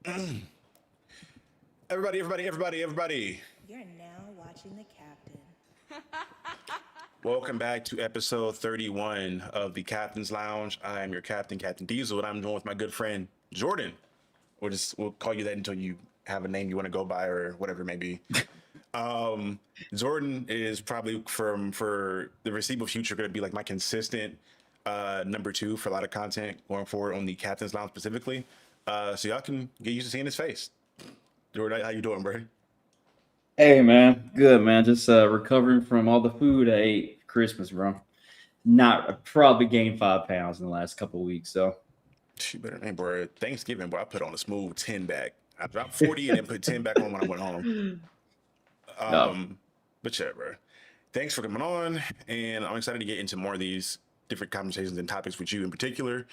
Everybody. You're now watching the captain. Welcome back to episode 31 of the Captain's Lounge. I am your captain, Captain Diesel, and I'm joined with my good friend, Jordan. We'll call you that until you have a name you want to go by or whatever it may be. Jordan is probably for the foreseeable future going to be like my consistent number two for a lot of content going forward on the Captain's Lounge specifically. So y'all can get used to seeing his face. Jordan, how you doing, bro? Hey man, good man. Just recovering from all the food I ate for Christmas, bro. Not I probably gained 5 pounds in the last couple of weeks. So She better name, bro. Thanksgiving, bro. I put on a smooth 10 back. I dropped 40 and then put 10 back on when I went home. no, But yeah, bro. Thanks for coming on. And I'm excited to get into more of these different conversations and topics with you in particular.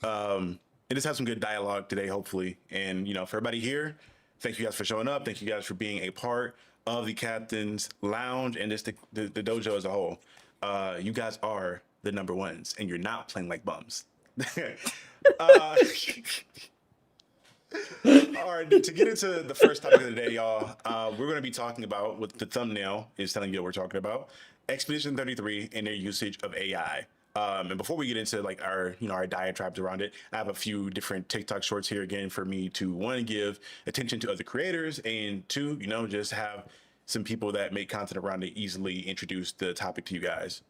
And just have some good dialogue today, hopefully. And, for everybody here, thank you guys for showing up. Thank you guys for being a part of the Captain's Lounge and just the dojo as a whole. You guys are the number ones, and you're not playing like bums. uh, all right, to get into the first topic of the day, y'all, we're going to be talking about what the thumbnail is telling you what we're talking about: Expedition 33 and their usage of AI. And before we get into like our diatribes around it, I have a few different TikTok shorts here again for me to one, give attention to other creators, and two, just have some people that make content around it easily introduce the topic to you guys.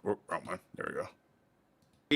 Oh, man, there we go.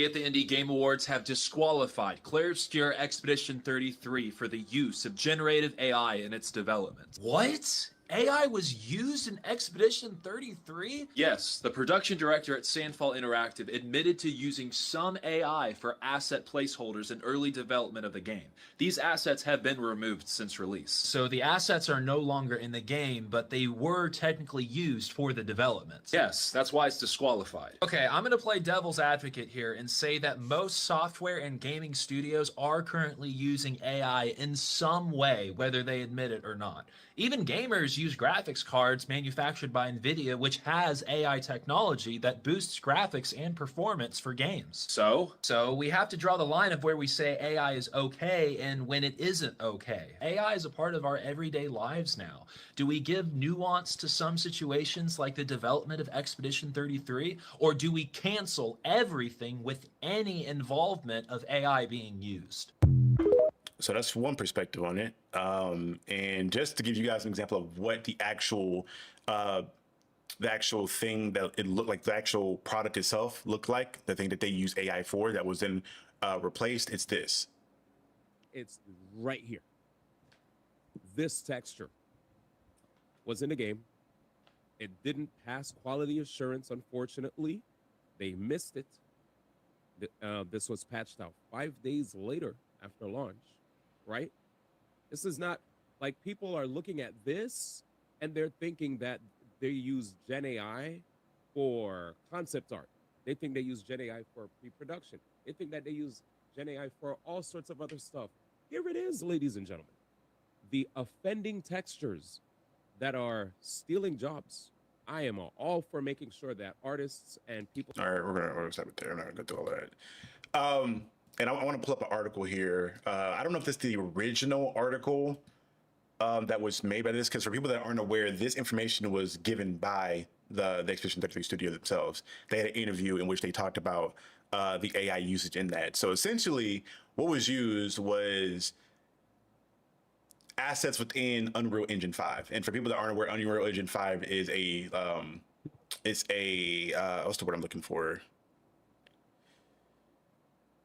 At the Indie Game Awards have disqualified Claire Steer Expedition 33 for the use of generative AI in its development. What? AI was used in Expedition 33? Yes, the production director at Sandfall Interactive admitted to using some AI for asset placeholders in early development of the game. These assets have been removed since release. So the assets are no longer in the game, but they were technically used for the development. Yes, that's why it's disqualified. Okay, I'm going to play devil's advocate here and say that most software and gaming studios are currently using AI in some way, whether they admit it or not. Even gamers use graphics cards manufactured by NVIDIA, which has AI technology that boosts graphics and performance for games. So we have to draw the line of where we say AI is okay and when it isn't okay. AI is a part of our everyday lives now. Do we give nuance to some situations like the development of Expedition 33, or do we cancel everything with any involvement of AI being used? So that's one perspective on it. And just to give you guys an example of what the actual thing that it looked like, the actual product itself looked like, the thing that they use AI for that was then replaced, it's this. It's right here. This texture was in the game. It didn't pass quality assurance, unfortunately. They missed it. This was patched out 5 days later after launch, right? This is not like people are looking at this and they're thinking that they use Gen AI for concept art. They think they use Gen AI for pre-production. They think that they use Gen AI for all sorts of other stuff. Here it is, ladies and gentlemen. The offending textures that are stealing jobs. I am all for making sure that artists and people. All right, we're gonna stop it there. I'm not gonna go through all that. And I want to pull up an article here. I don't know if this is the original article that was made by this, because for people that aren't aware, this information was given by the Expedition 33 studio themselves. They had an interview in which they talked about the AI usage in that. So essentially, what was used was assets within Unreal Engine 5. And for people that aren't aware, Unreal Engine 5 is it's a what's the word I'm looking for?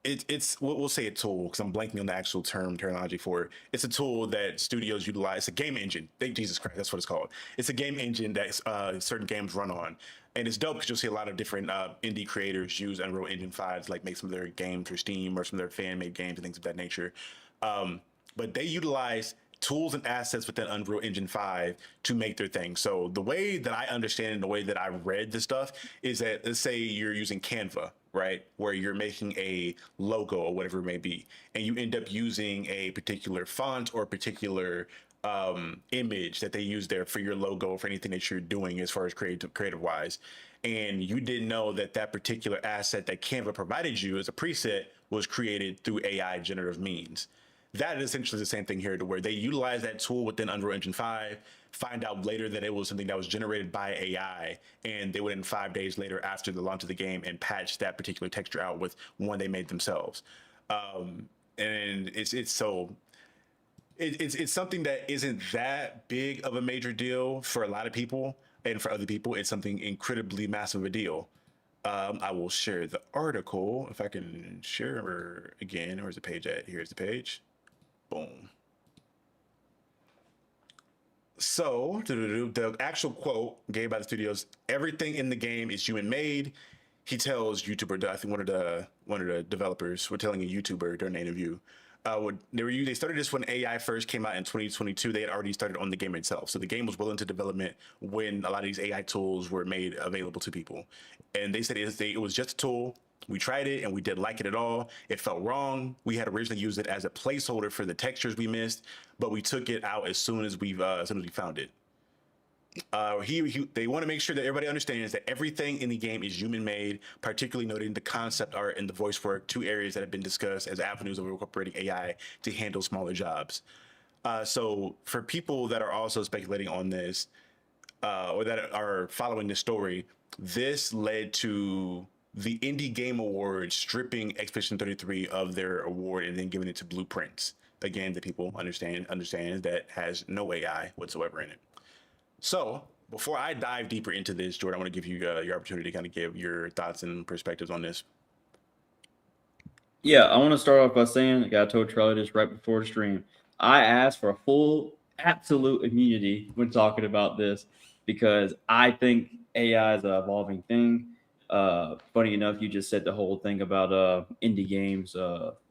It's we'll say a tool, because I'm blanking on the actual terminology for it. It's a tool that studios utilize. It's a game engine. Thank Jesus Christ, that's what it's called. It's a game engine that certain games run on, and it's dope because you'll see a lot of different indie creators use Unreal Engine 5 to like make some of their games for Steam or some of their fan-made games and things of that nature. But they utilize tools and assets within Unreal Engine 5 to make their thing. So the way that I understand and the way that I read the stuff is that, let's say you're using Canva, right? Where you're making a logo or whatever it may be, and you end up using a particular font or a particular image that they use there for your logo, for anything that you're doing as far as creative wise. And you didn't know that that particular asset that Canva provided you as a preset was created through AI generative means. That is essentially the same thing here, to where they utilize that tool within Unreal Engine 5, find out later that it was something that was generated by AI, and they would, in 5 days later after the launch of the game, and patch that particular texture out with one they made themselves. And it's something that isn't that big of a major deal for a lot of people, and for other people, it's something incredibly massive of a deal. I will share the article if I can share again. Where's the page at? Here's the page. Boom. So the actual quote gave by the studios: "Everything in the game is human made." He tells YouTuber, I think one of the developers were telling a YouTuber during the interview, they started this when AI first came out in 2022. They had already started on the game itself, so the game was well into development when a lot of these AI tools were made available to people. And they said it was just a tool. We tried it and we didn't like it at all. It felt wrong. We had originally used it as a placeholder for the textures we missed, but we took it out as soon as we found it. They want to make sure that everybody understands that everything in the game is human made, particularly noting the concept art and the voice work, two areas that have been discussed as avenues of incorporating AI to handle smaller jobs. So for people that are also speculating on this, or that are following this story, this led to the Indie Game Awards stripping Expedition 33 of their award and then giving it to Blueprints. Again, the people understand that has no AI whatsoever in it. So before I dive deeper into this, Jordan, I want to give you your opportunity to kind of give your thoughts and perspectives on this. Yeah, I want to start off by saying, like I told Charlie this right before the stream, I asked for a full, absolute immunity when talking about this because I think AI is an evolving thing. Funny enough, you just said the whole thing about indie games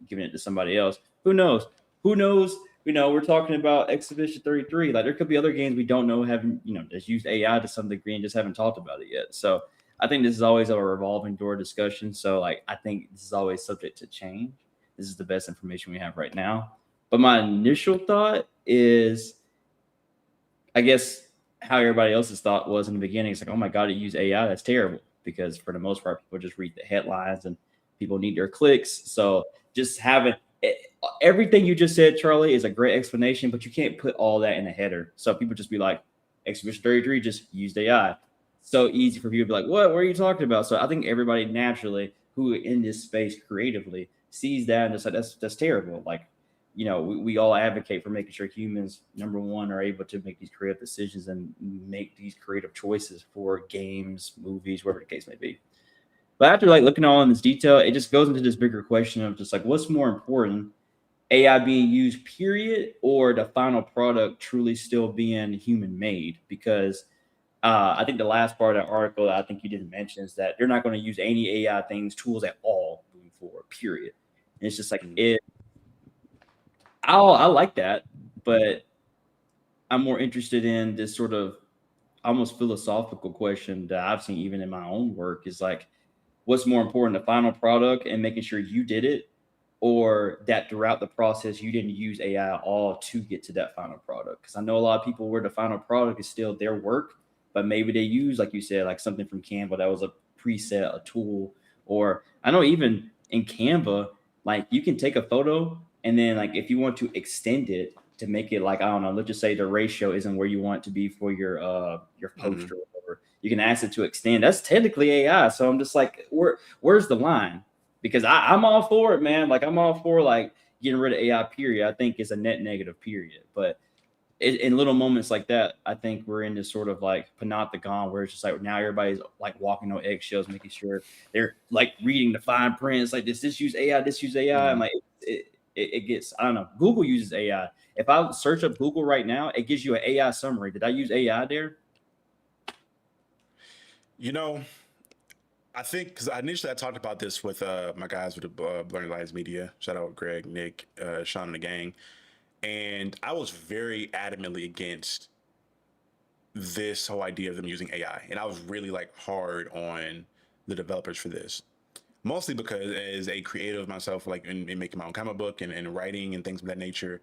giving it to somebody else. Who knows? Who knows? You know, we're talking about Exhibition 33. Like there could be other games we don't know having, that's used AI to some degree and just haven't talked about it yet. So I think this is always a revolving door discussion. So like I think this is always subject to change. This is the best information we have right now. But my initial thought is, I guess how everybody else's thought was in the beginning. It's like, oh my God, it used AI. That's terrible. Because for the most part, people just read the headlines and people need their clicks. So just having everything you just said, Charlie, is a great explanation, but you can't put all that in a header. So people just be like, Exhibition 33 just used AI. So easy for people to be like, what are you talking about? So I think everybody naturally who in this space creatively sees that and just like, that's terrible. Like, we all advocate for making sure humans, number one, are able to make these creative decisions and make these creative choices for games, movies, whatever the case may be. But after like looking all in this detail, it just goes into this bigger question of just like, what's more important, AI being used, period, or the final product truly still being human made? Because I think the last part of that article that I think you didn't mention is that they're not going to use any AI tools at all moving forward, period. And it's just like, I like that, but I'm more interested in this sort of almost philosophical question that I've seen even in my own work is like, what's more important, the final product and making sure you did it, or that throughout the process you didn't use AI at all to get to that final product? Because I know a lot of people where the final product is still their work, but maybe they use, like you said, like something from Canva that was a preset, a tool, or I know even in Canva, like you can take a photo and then like if you want to extend it to make it like, I don't know, let's just say the ratio isn't where you want it to be for your post or whatever, you can ask it to extend. That's technically AI. So I'm just like, where's the line? Because I'm all for it, man. Like I'm all for like getting rid of AI, period. I think it's a net negative, period. But in little moments like that, I think we're in this sort of like panopticon where it's just like now everybody's like walking on eggshells, making sure they're like reading the fine print. It's like this use AI, this use AI. And like it gets, I don't know. Google uses AI. If I search up Google right now, it gives you an AI summary. Did I use AI there? I think because initially I talked about this with my guys with the Blurring Lives Media. Shout out Greg, Nick, Sean, and the gang. And I was very adamantly against this whole idea of them using AI. And I was really like hard on the developers for this. Mostly because as a creative myself, like in making my own comic book and writing and things of that nature,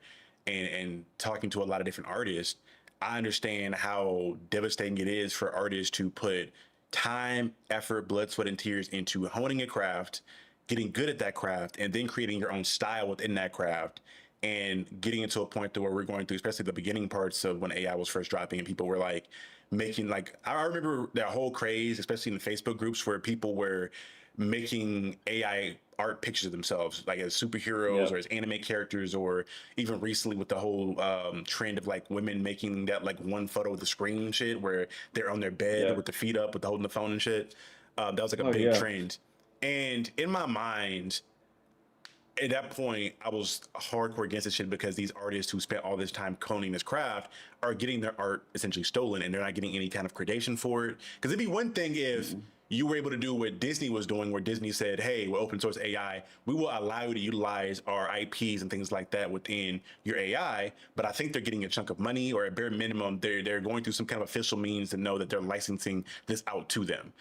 and talking to a lot of different artists, I understand how devastating it is for artists to put time, effort, blood, sweat, and tears into honing a craft, getting good at that craft, and then creating your own style within that craft, and getting into a point to where we're going through, especially the beginning parts of when AI was first dropping, and people were like making like I remember that whole craze, especially in the Facebook groups, where people were making AI art pictures of themselves, like as superheroes Yeah. or as anime characters, or even recently with the whole trend of like women making that like one photo of the screen shit where they're on their bed Yeah. with their feet up, with holding the phone and shit. That was like a Oh big yeah. trend. And in my mind, at that point, I was hardcore against this shit because these artists who spent all this time honing this craft are getting their art essentially stolen, and they're not getting any kind of gradation for it. Because it'd be one thing if you were able to do what Disney was doing, where Disney said, "Hey, we're open source AI. We will allow you to utilize our IPs and things like that within your AI." But I think they're getting a chunk of money, or at bare minimum, they're going through some kind of official means to know that they're licensing this out to them.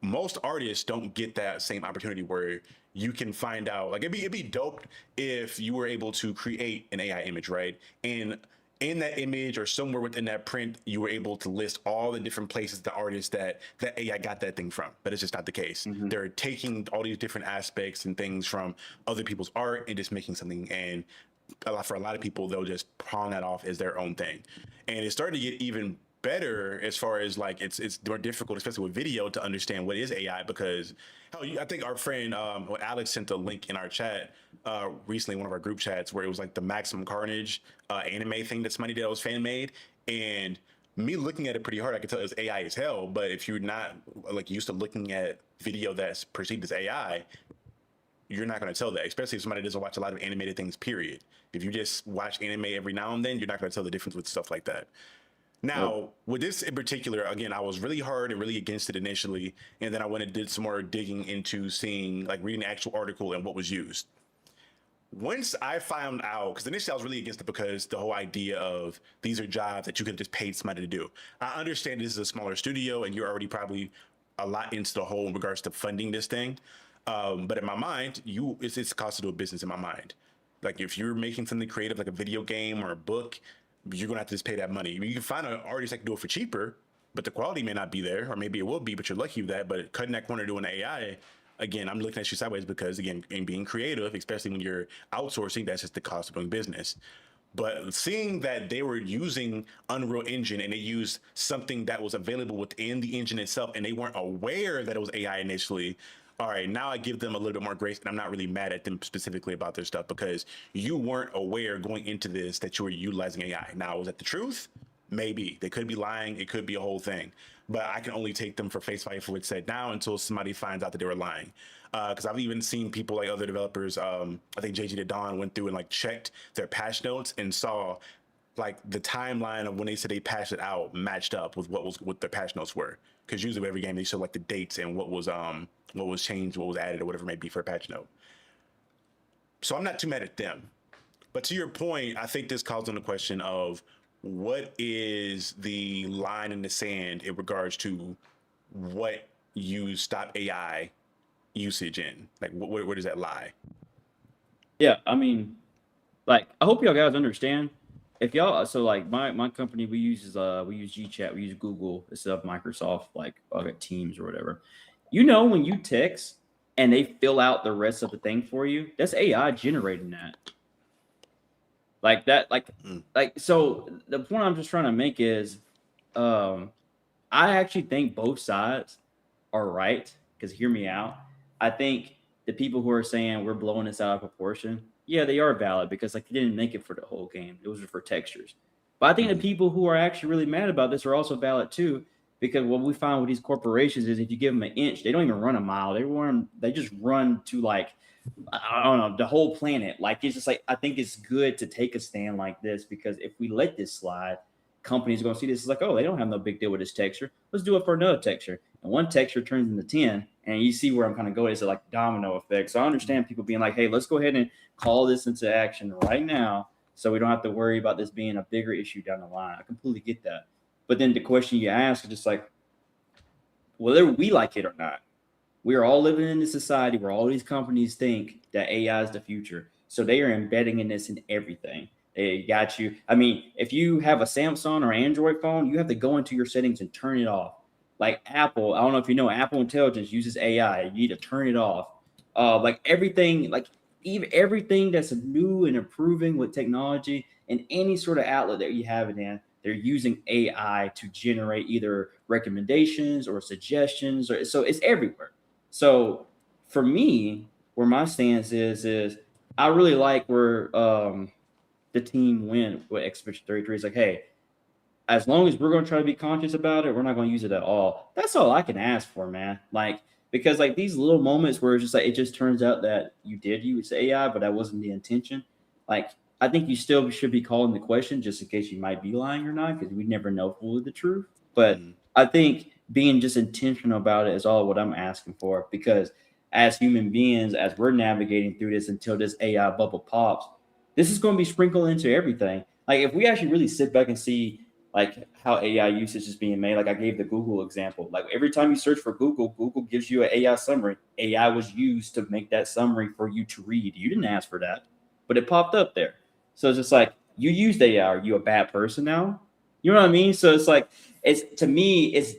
Most artists don't get that same opportunity where you can find out, like it'd be dope if you were able to create an AI image, right? And in that image or somewhere within that print, you were able to list all the different places, the artists that AI got that thing from. But it's just not the case. Mm-hmm. They're taking all these different aspects and things from other people's art and just making something. And for a lot of people, they'll just pawn that off as their own thing. And it's starting to get even better as far as like it's more difficult, especially with video, to understand what is AI, because hell, I think our friend Alex sent a link in our chat recently, one of our group chats, where it was like the Maximum Carnage anime thing that somebody did that was fan made, and me looking at it pretty hard, I could tell it was AI as hell. But if you're not like used to looking at video that's perceived as AI, you're not going to tell that, especially if somebody doesn't watch a lot of animated things, period. If you just watch anime every now and then, you're not going to tell the difference with stuff like that. Now, Nope. with this in particular, again, I was really hard and really against it initially, and then I went and did some more digging into seeing, like, reading the actual article and what was used. Once I found out, because initially I was really against it because the whole idea of these are jobs that you could have just paid somebody to do. I understand this is a smaller studio and you're already probably a lot into the whole in regards to funding this thing. But in my mind, it's the cost to do a business in my mind. Like if you're making something creative, like a video game or a book, you're gonna have to just pay that money. You can find an artist that can do it for cheaper, but the quality may not be there, or maybe it will be, but you're lucky with that. But cutting that corner doing AI, again, I'm looking at you sideways because again, in being creative, especially when you're outsourcing, that's just the cost of doing business. But seeing that they were using Unreal Engine and they used something that was available within the engine itself, and they weren't aware that it was AI initially. All right, now I give them a little bit more grace, and I'm not really mad at them specifically about their stuff because you weren't aware going into this that you were utilizing AI. Now, was that the truth? Maybe. They could be lying. It could be a whole thing. But I can only take them for face value for what's said now until somebody finds out that they were lying. Because I've even seen people like other developers, I think JG the Dawn went through and like checked their patch notes and saw like the timeline of when they said they patched it out matched up with what their patch notes were. Because usually with every game they show like the dates and what was changed, what was added, or whatever it may be for a patch note. So I'm not too mad at them. But to your point, I think this calls on the question of what is the line in the sand in regards to what you stop AI usage in? Like, where does that lie? Yeah, I mean, like I hope y'all guys understand. If y'all, so like my company, we use GChat, we use Google instead of Microsoft, like Teams or whatever. You know, when you text and they fill out the rest of the thing for you, that's AI generating that. Like that, like so. The point I'm just trying to make is, I actually think both sides are right. Because hear me out. I think the people who are saying we're blowing this out of proportion, yeah, they are valid because like they didn't make it for the whole game. It was for textures. But I think the people who are actually really mad about this are also valid too, because what we find with these corporations is if you give them an inch, they don't even run a mile. They just run to like, I don't know, the whole planet. Like it's just like I think it's good to take a stand like this because if we let this slide, companies are going to see this as like, oh, they don't have no big deal with this texture. Let's do it for another texture. And one texture turns into 10. And you see where I'm kind of going. It's like domino effect. So I understand people being like, hey, let's go ahead and call this into action right now so we don't have to worry about this being a bigger issue down the line. I completely get that. But then the question you ask is just like, whether we like it or not, we are all living in this society where all these companies think that AI is the future. So they are embedding in this in everything. It got you. I mean, if you have a Samsung or Android phone, you have to go into your settings and turn it off. Like Apple, I don't know if you know, Apple Intelligence uses AI. You need to turn it off. Like everything, like even everything that's new and improving with technology and any sort of outlet that you have it in, they're using AI to generate either recommendations or suggestions, or so it's everywhere. So for me, where my stance is I really like where the team went with Expedition 33. It's like, hey, as long as we're going to try to be conscious about it, we're not going to use it at all. That's all I can ask for, man. Like, because like these little moments where it's just like it just turns out that you did use AI, but that wasn't the intention. Like, I think you still should be calling the question just in case you might be lying or not, because we never know fully the truth. But Mm. I think being just intentional about it is all what I'm asking for. Because as human beings, as we're navigating through this until this AI bubble pops, this is going to be sprinkled into everything. Like, if we actually really sit back and see like how AI usage is being made. Like I gave the Google example. Like every time you search for Google, Google gives you an AI summary. AI was used to make that summary for you to read. You didn't ask for that, but it popped up there. So it's just like you used AI. Are you a bad person now? You know what I mean? So it's like it's to me, it's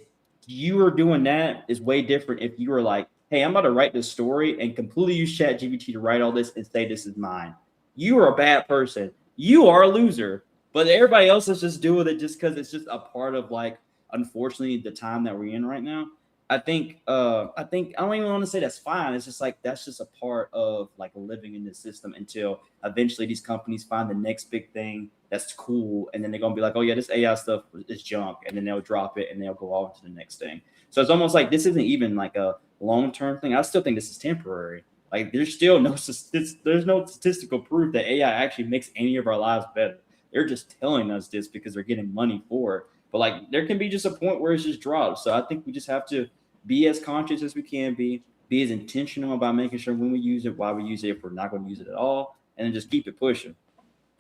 you are doing that is way different if you were like, hey, I'm about to write this story and completely use Chat GPT to write all this and say this is mine. You are a bad person. You are a loser, but everybody else is just doing it just because it's just a part of like, unfortunately, the time that we're in right now. I think I don't even want to say that's fine. It's just like that's just a part of like living in this system until eventually these companies find the next big thing that's cool, and then they're gonna be like, oh yeah, this AI stuff is junk, and then they'll drop it and they'll go on to the next thing. So it's almost like this isn't even like a long term thing. I still think this is temporary. Like there's still there's no statistical proof that AI actually makes any of our lives better. They're just telling us this because they're getting money for it. But like there can be just a point where it's just dropped. So I think we just have to be as conscious as we can be as intentional about making sure when we use it, why we use it, if we're not going to use it at all, and then just keep it pushing.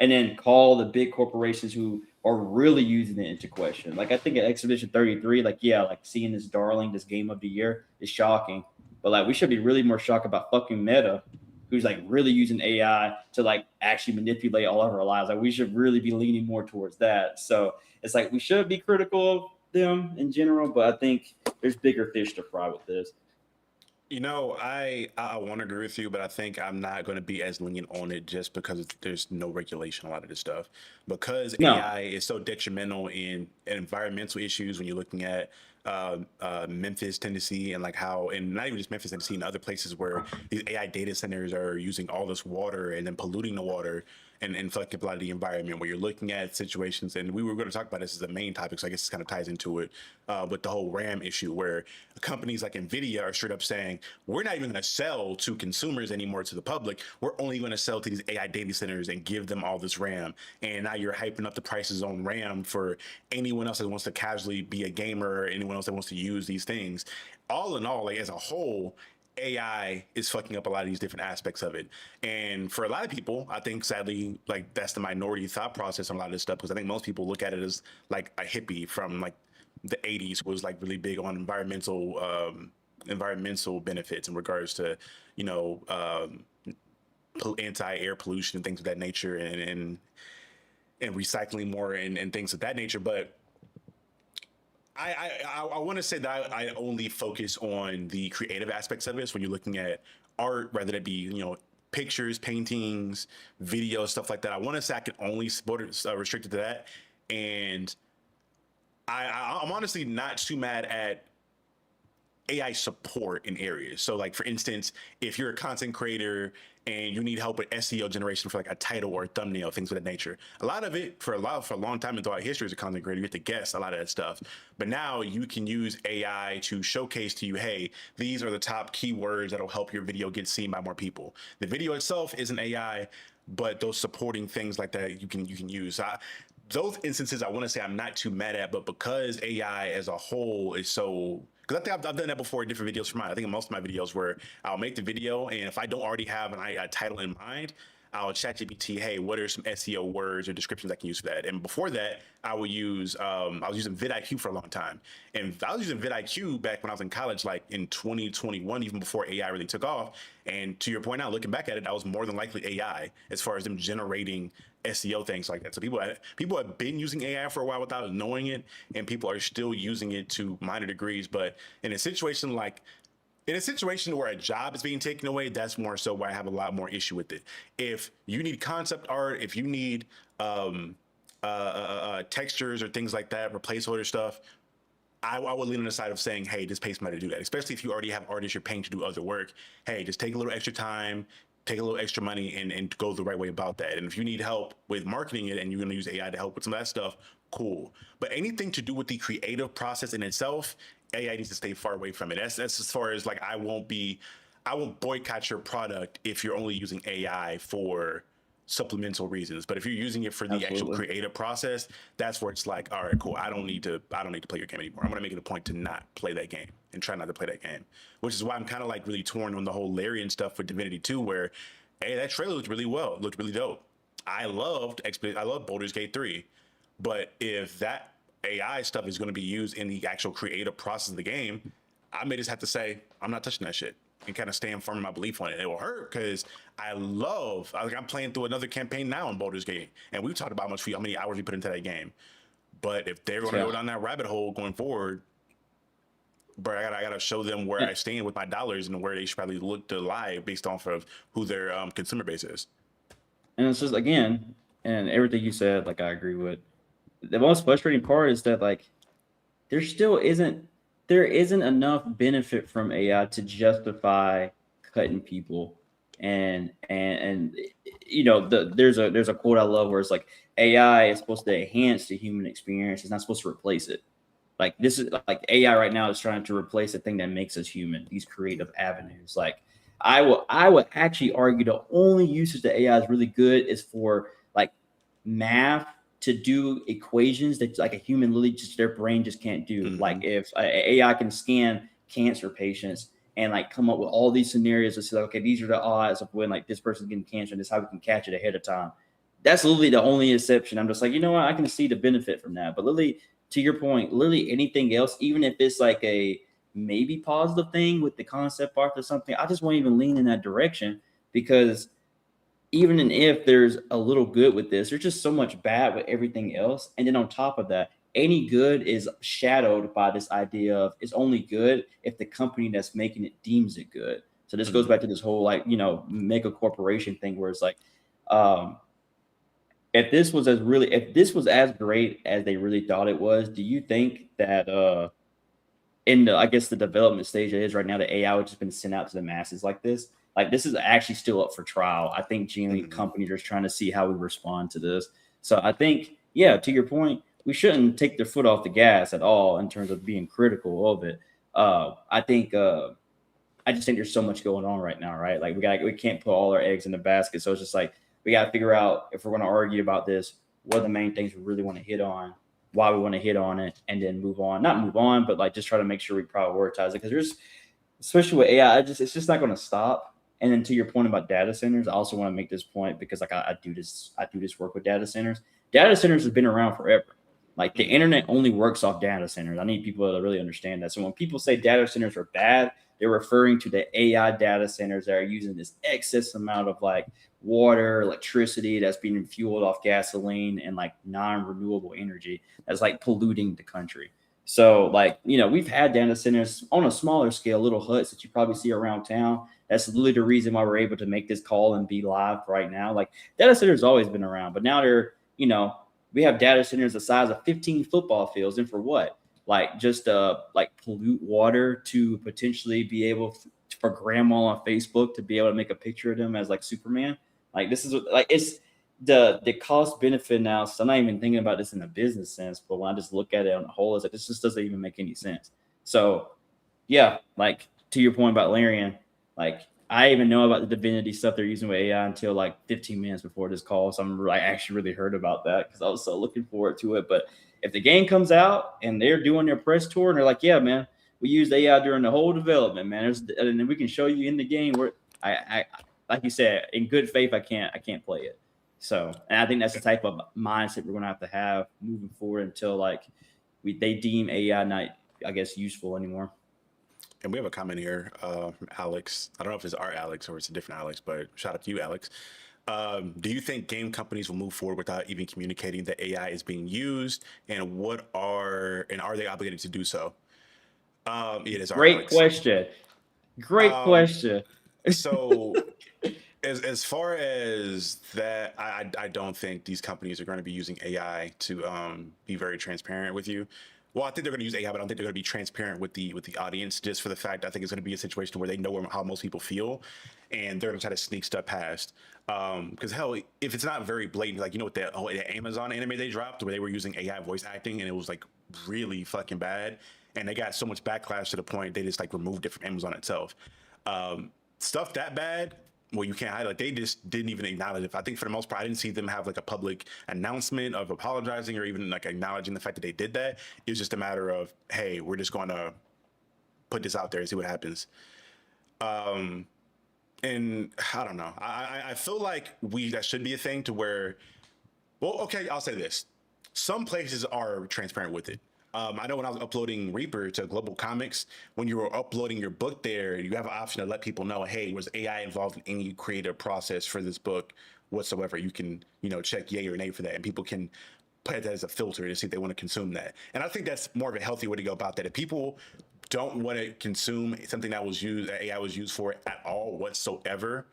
And then call the big corporations who are really using it into question. Like I think at Exhibition 33, like yeah, like seeing this darling, this game of the year is shocking. But like we should be really more shocked about fucking Meta, who's like really using AI to like actually manipulate all of our lives. Like we should really be leaning more towards that. So it's like we should be critical of them in general, but I think there's bigger fish to fry with this. You know, I want to agree with you, but I think I'm not going to be as lenient on it just because there's no regulation on a lot of this stuff. Because No, AI is so detrimental in environmental issues when you're looking at Memphis, Tennessee, and like how, and not even just Memphis, Tennessee, and other places where these AI data centers are using all this water and then polluting the water and fucking a lot of the environment where you're looking at situations. And we were going to talk about this as the main topic, so I guess this kind of ties into it with the whole RAM issue, where companies like Nvidia are straight up saying we're not even going to sell to consumers anymore, to the public. We're only going to sell to these AI data centers and give them all this RAM. And now you're hyping up the prices on RAM for anyone else that wants to casually be a gamer or anyone else that wants to use these things. All in all, like as a whole, AI is fucking up a lot of these different aspects of it. And for a lot of people, I think sadly, like that's the minority thought process on a lot of this stuff, because I think most people look at it as like a hippie from like the 80s was like really big on environmental benefits in regards to, you know, anti-air pollution and things of that nature, and recycling more and things of that nature. But I want to say that I only focus on the creative aspects of this when you're looking at art, whether it be, you know, pictures, paintings, videos, stuff like that. I want to say I can only restrict it to that. And I'm honestly not too mad at AI support in areas. So, like for instance, if you're a content creator and you need help with SEO generation for like a title or a thumbnail, things of that nature, a lot of it for a long time and throughout history as a content creator, you have to guess a lot of that stuff. But now you can use AI to showcase to you, hey, these are the top keywords that'll help your video get seen by more people. The video itself isn't AI, but those supporting things like that you can use. Those instances I want to say I'm not too mad at, but because AI as a whole is so, because I think I've done that before in different videos for mine. I think in most of my videos where I'll make the video, and if I don't already have a title in mind, I'll ChatGPT, hey, what are some SEO words or descriptions I can use for that? And before that, I would use I was using vidIQ for a long time, and I was using vidIQ back when I was in college, like in 2021, even before AI really took off. And to your point now, looking back at it, that was more than likely AI as far as them generating SEO things like that. So people have been using AI for a while without knowing it, and people are still using it to minor degrees. But in a situation where a job is being taken away, that's more so why I have a lot more issue with it. If you need concept art, if you need textures or things like that, or placeholder stuff, I would lean on the side of saying, hey, just pay somebody to do that, especially if you already have artists you're paying to do other work. Hey, just take a little extra time, take a little extra money, and go the right way about that. And if you need help with marketing it and you're going to use AI to help with some of that stuff, cool. But anything to do with the creative process in itself, AI needs to stay far away from it. That's as far as like I won't boycott your product if you're only using AI for supplemental reasons. But if you're using it for the actual creative process, that's where it's like, all right, cool. I don't need to play your game anymore. I'm gonna make it a point to not play that game and try not to play that game. Which is why I'm kind of like really torn on the whole Larian stuff with Divinity 2, where hey, that trailer looked really well, looked really dope. I loved Baldur's Gate 3. But if that AI stuff is going to be used in the actual creative process of the game, I may just have to say, I'm not touching that shit and kind of stand firm in my belief on it. It will hurt because I'm playing through another campaign now in Baldur's Gate. And we've talked about how many hours we put into that game. But if they're going to go down that rabbit hole going forward, bro, I gotta show them where I stand with my dollars and where they should probably look to lie based off of who their consumer base is. And it's just, again, and everything you said, like, I agree with. The most frustrating part is that, like, there isn't enough benefit from AI to justify cutting people. And you know, there's a quote I love where it's like, AI is supposed to enhance the human experience. It's not supposed to replace it. Like, this is like AI right now is trying to replace the thing that makes us human, these creative avenues. Like, I would actually argue the only usage that AI is really good is for like math, to do equations that like a human literally just their brain just can't do. Mm-hmm. Like if AI can scan cancer patients and like come up with all these scenarios and say, okay, these are the odds of when like this person's getting cancer and this is how we can catch it ahead of time. That's literally the only exception. I'm just like, you know what? I can see the benefit from that. But literally, to your point, literally anything else, even if it's like a maybe positive thing with the concept art or something, I just won't even lean in that direction, because even if there's a little good with this, there's just so much bad with everything else. And then on top of that, any good is shadowed by this idea of it's only good if the company that's making it deems it good. So this goes back to this whole, like, you know, mega corporation thing where it's like, if this was as great as they really thought it was, do you think that in the, I guess, the development stage it is right now, the AI would just been sent out to the masses like this? Like, this is actually still up for trial. I think genuinely companies are trying to see how we respond to this. So I think, yeah, to your point, we shouldn't take their foot off the gas at all in terms of being critical of it. I just think there's so much going on right now, right? Like, we can't put all our eggs in the basket. So it's just like, we got to figure out, if we're going to argue about this, what are the main things we really want to hit on, why we want to hit on it, and then not move on, but like just try to make sure we prioritize it. Because there's, especially with AI, it's just not going to stop. And then to your point about data centers, I also want to make this point because like I do this work with data centers. Data centers have been around forever. Like, the internet only works off data centers. I need people to really understand that. So when people say data centers are bad, they're referring to the AI data centers that are using this excess amount of like water, electricity that's being fueled off gasoline and like non-renewable energy that's like polluting the country. So, like, you know, we've had data centers on a smaller scale, little huts that you probably see around town. That's literally the reason why we're able to make this call and be live right now. Like, data centers always been around, but now they're, you know, we have data centers the size of 15 football fields. And for what? Like, just like pollute water to potentially be able for grandma on Facebook to be able to make a picture of them as like Superman. Like, this is like, it's the cost benefit now. So I'm not even thinking about this in a business sense, but when I just look at it on the whole, it's like, this just doesn't even make any sense. So yeah, like, to your point about Larian, like, I even know about the Divinity stuff they're using with AI until like 15 minutes before this call. So I actually really heard about that because I was so looking forward to it. But if the game comes out and they're doing their press tour and they're like, yeah, man, we used AI during the whole development, man, and then we can show you in the game where like you said, in good faith, I can't play it. So, and I think that's the type of mindset we're gonna have moving forward until like they deem AI not, I guess, useful anymore. And we have a comment here from Alex. I don't know if it's our Alex or it's a different Alex, but shout out to you, Alex. Do you think game companies will move forward without even communicating that AI is being used, and are they obligated to do so? It is our Great Alex. question. Great Um, question. so as far as that, I don't think these companies are going to be using AI to be very transparent with you. Well, I think they're going to use AI, but I don't think they're going to be transparent with the audience, just for the fact I think it's going to be a situation where they know how most people feel, and they're going to try to sneak stuff past. Because hell, if it's not very blatant, like with the Amazon anime they dropped where they were using AI voice acting and it was like really fucking bad, and they got so much backlash to the point they just like removed it from Amazon itself. Stuff that bad, well, you can't hide. Like they just didn't even acknowledge it. I think for the most part, I didn't see them have like a public announcement of apologizing or even like acknowledging the fact that they did that. It was just a matter of, hey, we're just going to put this out there and see what happens. And I don't know. I feel like that should be a thing to where, well, okay, I'll say this. Some places are transparent with it. I know when I was uploading Reaper to Global Comics, when you were uploading your book there, you have an option to let people know, hey, was AI involved in any creative process for this book whatsoever? You can, check yay or nay for that, and people can put that as a filter to see if they want to consume that. And I think that's more of a healthy way to go about that. If people don't want to consume something that AI was used for at all whatsoever,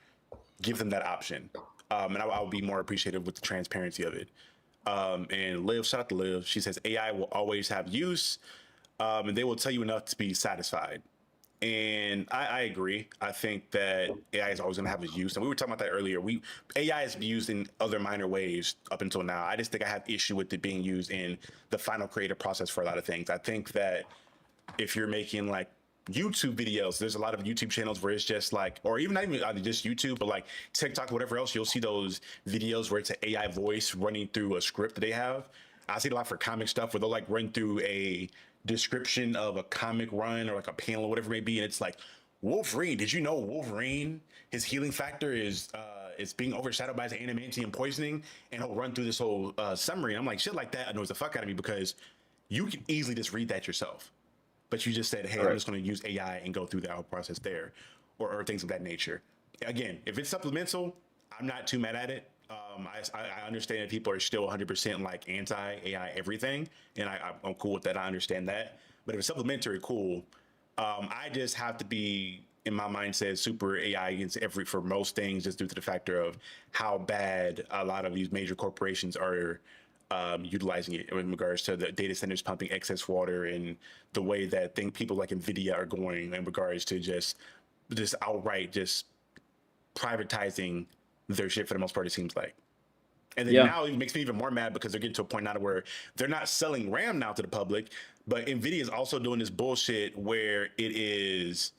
give them that option. And I would be more appreciative with the transparency of it. And Liv, shout out to Liv. She says AI will always have use, and they will tell you enough to be satisfied. And I agree. I think that AI is always going to have its use, and we were talking about that earlier. AI is used in other minor ways up until now. I just think I have issue with it being used in the final creative process for a lot of things. I think that if you're making like YouTube videos, there's a lot of YouTube channels where it's just like, or even not even just YouTube, but like TikTok, whatever else, you'll see those videos where it's an AI voice running through a script that they have. I see it a lot for comic stuff where they'll like run through a description of a comic run or like a panel or whatever it may be, and it's like, Wolverine, did you know Wolverine, his healing factor is being overshadowed by his adamantium poisoning? And he'll run through this whole summary. And I'm like, shit like that annoys the fuck out of me because you can easily just read that yourself. But you just said, hey, I'm just going to use AI and go through the whole process there, or things of that nature. Again, if it's supplemental, I'm not too mad at it. I understand that people are still 100% like anti-AI everything, and I'm cool with that. I understand that. But if it's supplementary, cool. I just have to be, in my mindset, super AI against for most things, just due to the factor of how bad a lot of these major corporations are utilizing it in regards to the data centers pumping excess water and the way that people like Nvidia are going in regards to just outright just privatizing their shit for the most part, it seems like. And then now it makes me even more mad because they're getting to a point now where they're not selling RAM now to the public, but Nvidia is also doing this bullshit where it is,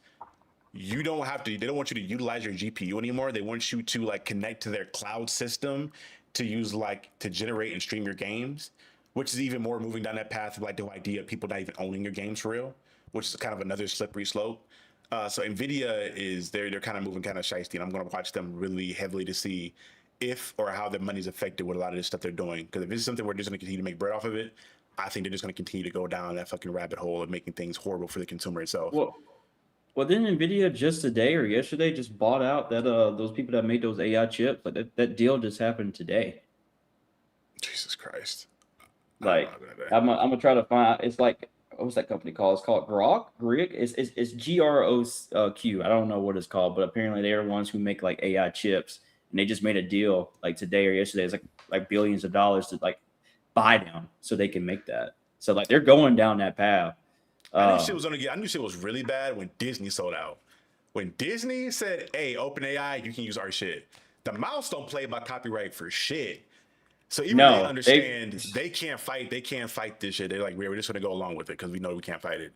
they don't want you to utilize your GPU anymore. They want you to like connect to their cloud system to use to generate and stream your games, which is even more moving down that path of like the idea of people not even owning your games for real, which is kind of another slippery slope. So Nvidia they're kind of moving kind of shiesty, and I'm going to watch them really heavily to see if or how their money's affected with a lot of this stuff they're doing. Because if it's something where they're just going to continue to make bread off of it, I think they're just going to continue to go down that fucking rabbit hole of making things horrible for the consumer itself. Well, didn't Nvidia just today or yesterday just bought out that those people that made those AI chips? Like that deal just happened today. Jesus Christ! Like I'm gonna try to find. It's like, what's that company called? It's called Grok. It's GROQ. I don't know what it's called, but apparently they are ones who make like AI chips, and they just made a deal like today or yesterday. It's like billions of dollars to like buy them so they can make that. So like they're going down that path. I knew shit was really bad when Disney sold out. When Disney said, "Hey, OpenAI, you can use our shit," the mouse don't play by copyright for shit. So even they understand they can't fight this shit. They're like, we're just gonna go along with it because we know we can't fight it.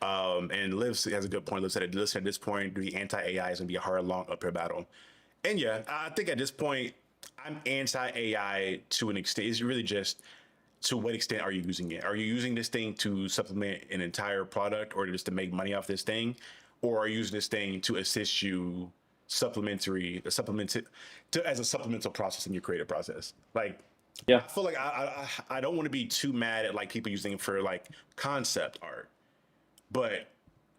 And Liv has a good point. Liv said, listen, at this point, the anti-AI is gonna be a hard, long uphill battle. And yeah, I think at this point, I'm anti-AI to an extent. It's really just, to what extent are you using it? Are you using this thing to supplement an entire product or just to make money off this thing? Or are you using this thing to assist you as a supplemental process in your creative process. Like, Yeah. I feel like I don't want to be too mad at like people using it for like concept art, but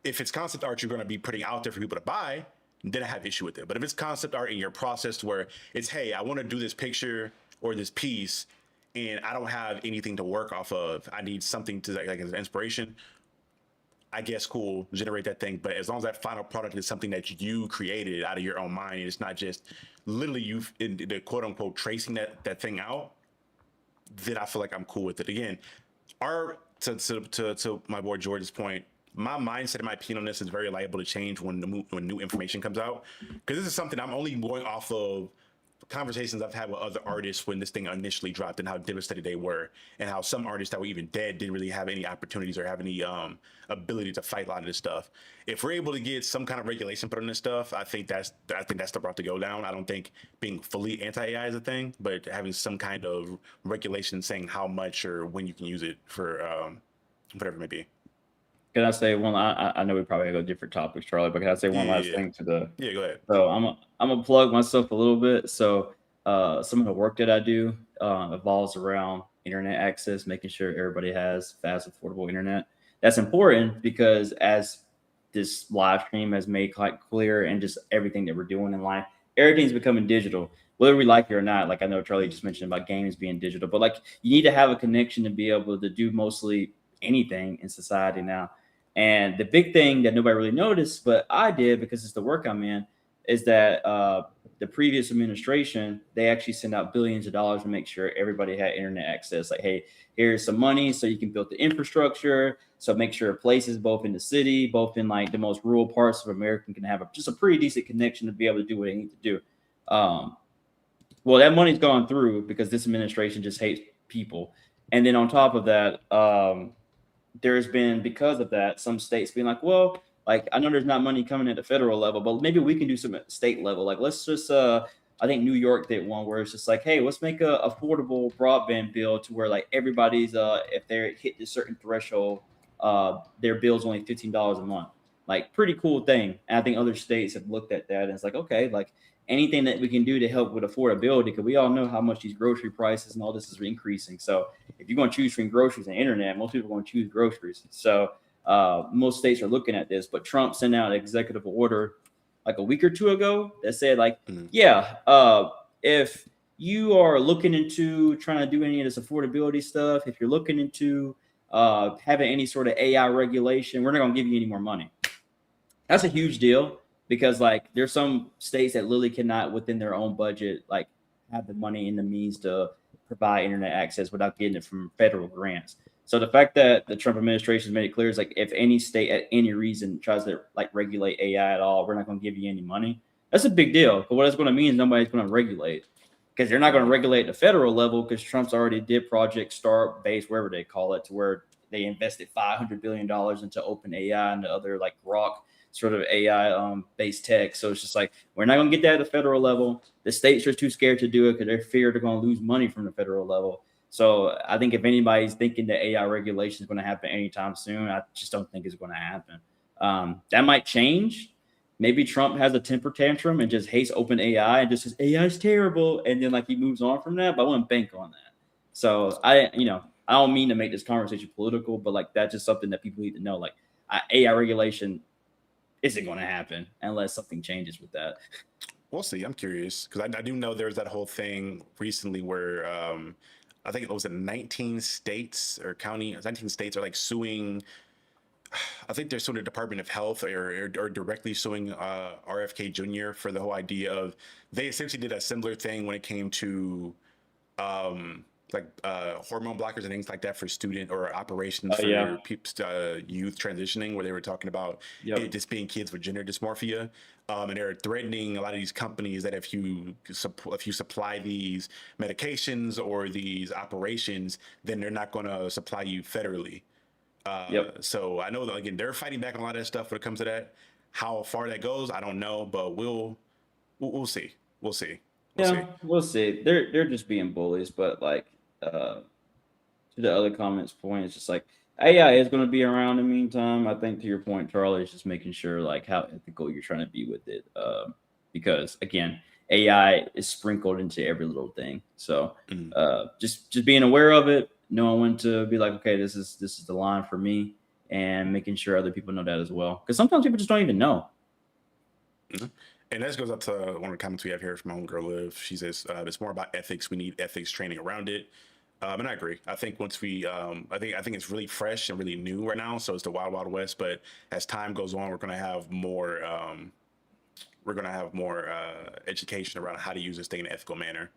if it's concept art you're going to be putting out there for people to buy, then I have issue with it. But if it's concept art in your process where it's, hey, I want to do this picture or this piece and I don't have anything to work off of, I need something to like as an inspiration, I guess cool, generate that thing. But as long as that final product is something that you created out of your own mind, and it's not just literally you in the quote unquote tracing that thing out, then I feel like I'm cool with it. Again, our to my boy George's point, my mindset and my opinion on this is very liable to change when new information comes out, because this is something I'm only going off of conversations I've had with other artists when this thing initially dropped and how devastated they were, and how some artists that were even dead didn't really have any opportunities or have any ability to fight a lot of this stuff. If we're able to get some kind of regulation put on this stuff, I think that's the route to go down. I don't think being fully anti-AI is a thing, but having some kind of regulation saying how much or when you can use it for whatever it may be. Can I say one? I know we probably go different topics, Charlie, but can I say one last thing to the? Yeah, go ahead. So I'm gonna plug myself a little bit. So some of the work that I do evolves around internet access, making sure everybody has fast, affordable internet. That's important because as this live stream has made quite clear, and just everything that we're doing in life, everything's becoming digital, whether we like it or not. Like I know Charlie just mentioned about games being digital, but like you need to have a connection to be able to do mostly anything in society now. And the big thing that nobody really noticed, but I did because it's the work I'm in, is that the previous administration, they actually sent out billions of dollars to make sure everybody had internet access. Like, hey, here's some money so you can build the infrastructure. So make sure places both in the city, both in like the most rural parts of America can have just a pretty decent connection to be able to do what they need to do. Well, that money's gone through because this administration just hates people. And then on top of that, there's been, because of that, some states being like, well, like I know there's not money coming at the federal level, but maybe we can do some at state level. Like let's just I think New York did one where it's just like, hey, let's make a affordable broadband bill to where like everybody's if they're hit a certain threshold, their bill's only $15 a month. Like pretty cool thing. And I think other states have looked at that and it's like, okay, like anything that we can do to help with affordability, because we all know how much these grocery prices and all this is increasing. So if you're going to choose between groceries and internet, most people are going to choose groceries. So most states are looking at this, but Trump sent out an executive order like a week or two ago that said like, if you are looking into trying to do any of this affordability stuff, if you're looking into having any sort of AI regulation, we're not going to give you any more money. That's a huge deal because like there's some states that literally cannot within their own budget like have the money and the means to provide internet access without getting it from federal grants. So the fact that the Trump administration has made it clear is like if any state at any reason tries to like regulate AI at all, we're not going to give you any money. That's a big deal. But what it's going to mean is nobody's going to regulate, because they're not going to regulate at the federal level because Trump's already did Project Start Base, wherever they call it, to where they invested $500 billion into open AI and the other like Grok sort of AI based tech. So it's just like, we're not going to get that at the federal level. The states are too scared to do it because they're feared they're going to lose money from the federal level. So I think if anybody's thinking that AI regulation is going to happen anytime soon, I just don't think it's going to happen. That might change. Maybe Trump has a temper tantrum and just hates open AI and just says AI is terrible, and then like he moves on from that. But I wouldn't bank on that. So I don't mean to make this conversation political, but like that's just something that people need to know. Like AI regulation isn't going to happen unless something changes with that. We'll see. I'm curious because I do know there's that whole thing recently where I think it was in 19 states or 19 states are like suing. I think they're suing the Department of Health or directly suing RFK Jr. for the whole idea of, they essentially did a similar thing when it came to hormone blockers and things like that for student or operations for youth transitioning, where they were talking about it just being kids with gender dysmorphia, and they're threatening a lot of these companies that if you supply these medications or these operations, then they're not going to supply you federally. So I know that again they're fighting back on a lot of that stuff when it comes to that. How far that goes, I don't know, but we'll see. We'll see. We'll see. They're just being bullies, but like to the other comments point, it's just like AI is going to be around in the meantime. I think to your point, Charlie, is just making sure like how ethical you're trying to be with it. because again, AI is sprinkled into every little thing. So Mhm. just being aware of it, knowing when to be like, okay, this is the line for me, and making sure other people know that as well. Because sometimes people just don't even know. Mhm. And this goes up to one of the comments we have here from my homegirl Liv. She says it's more about ethics. We need ethics training around it. And I agree. I think once we, I think it's really fresh and really new right now. So it's the wild, wild west. But as time goes on, we're going to have more. We're going to have more education around how to use this thing in an ethical manner.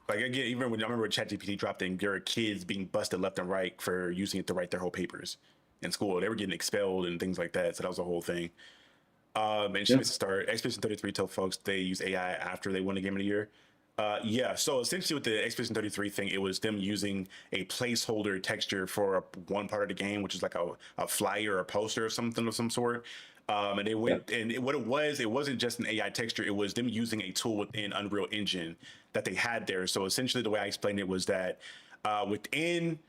Like again, even when I remember when ChatGPT dropped in, there were kids being busted left and right for using it to write their whole papers in school. They were getting expelled and things like that. So that was the whole thing. And she Yeah. makes a start. Expedition 33 told folks they use AI after they won the game of the year. Yeah, so essentially with the Expedition 33 thing, it was them using a placeholder texture for one part of the game, which is like a flyer or a poster or something of some sort. And they went, and what it wasn't just an AI texture, it was them using a tool within Unreal Engine that they had there. So essentially the way I explained it was that within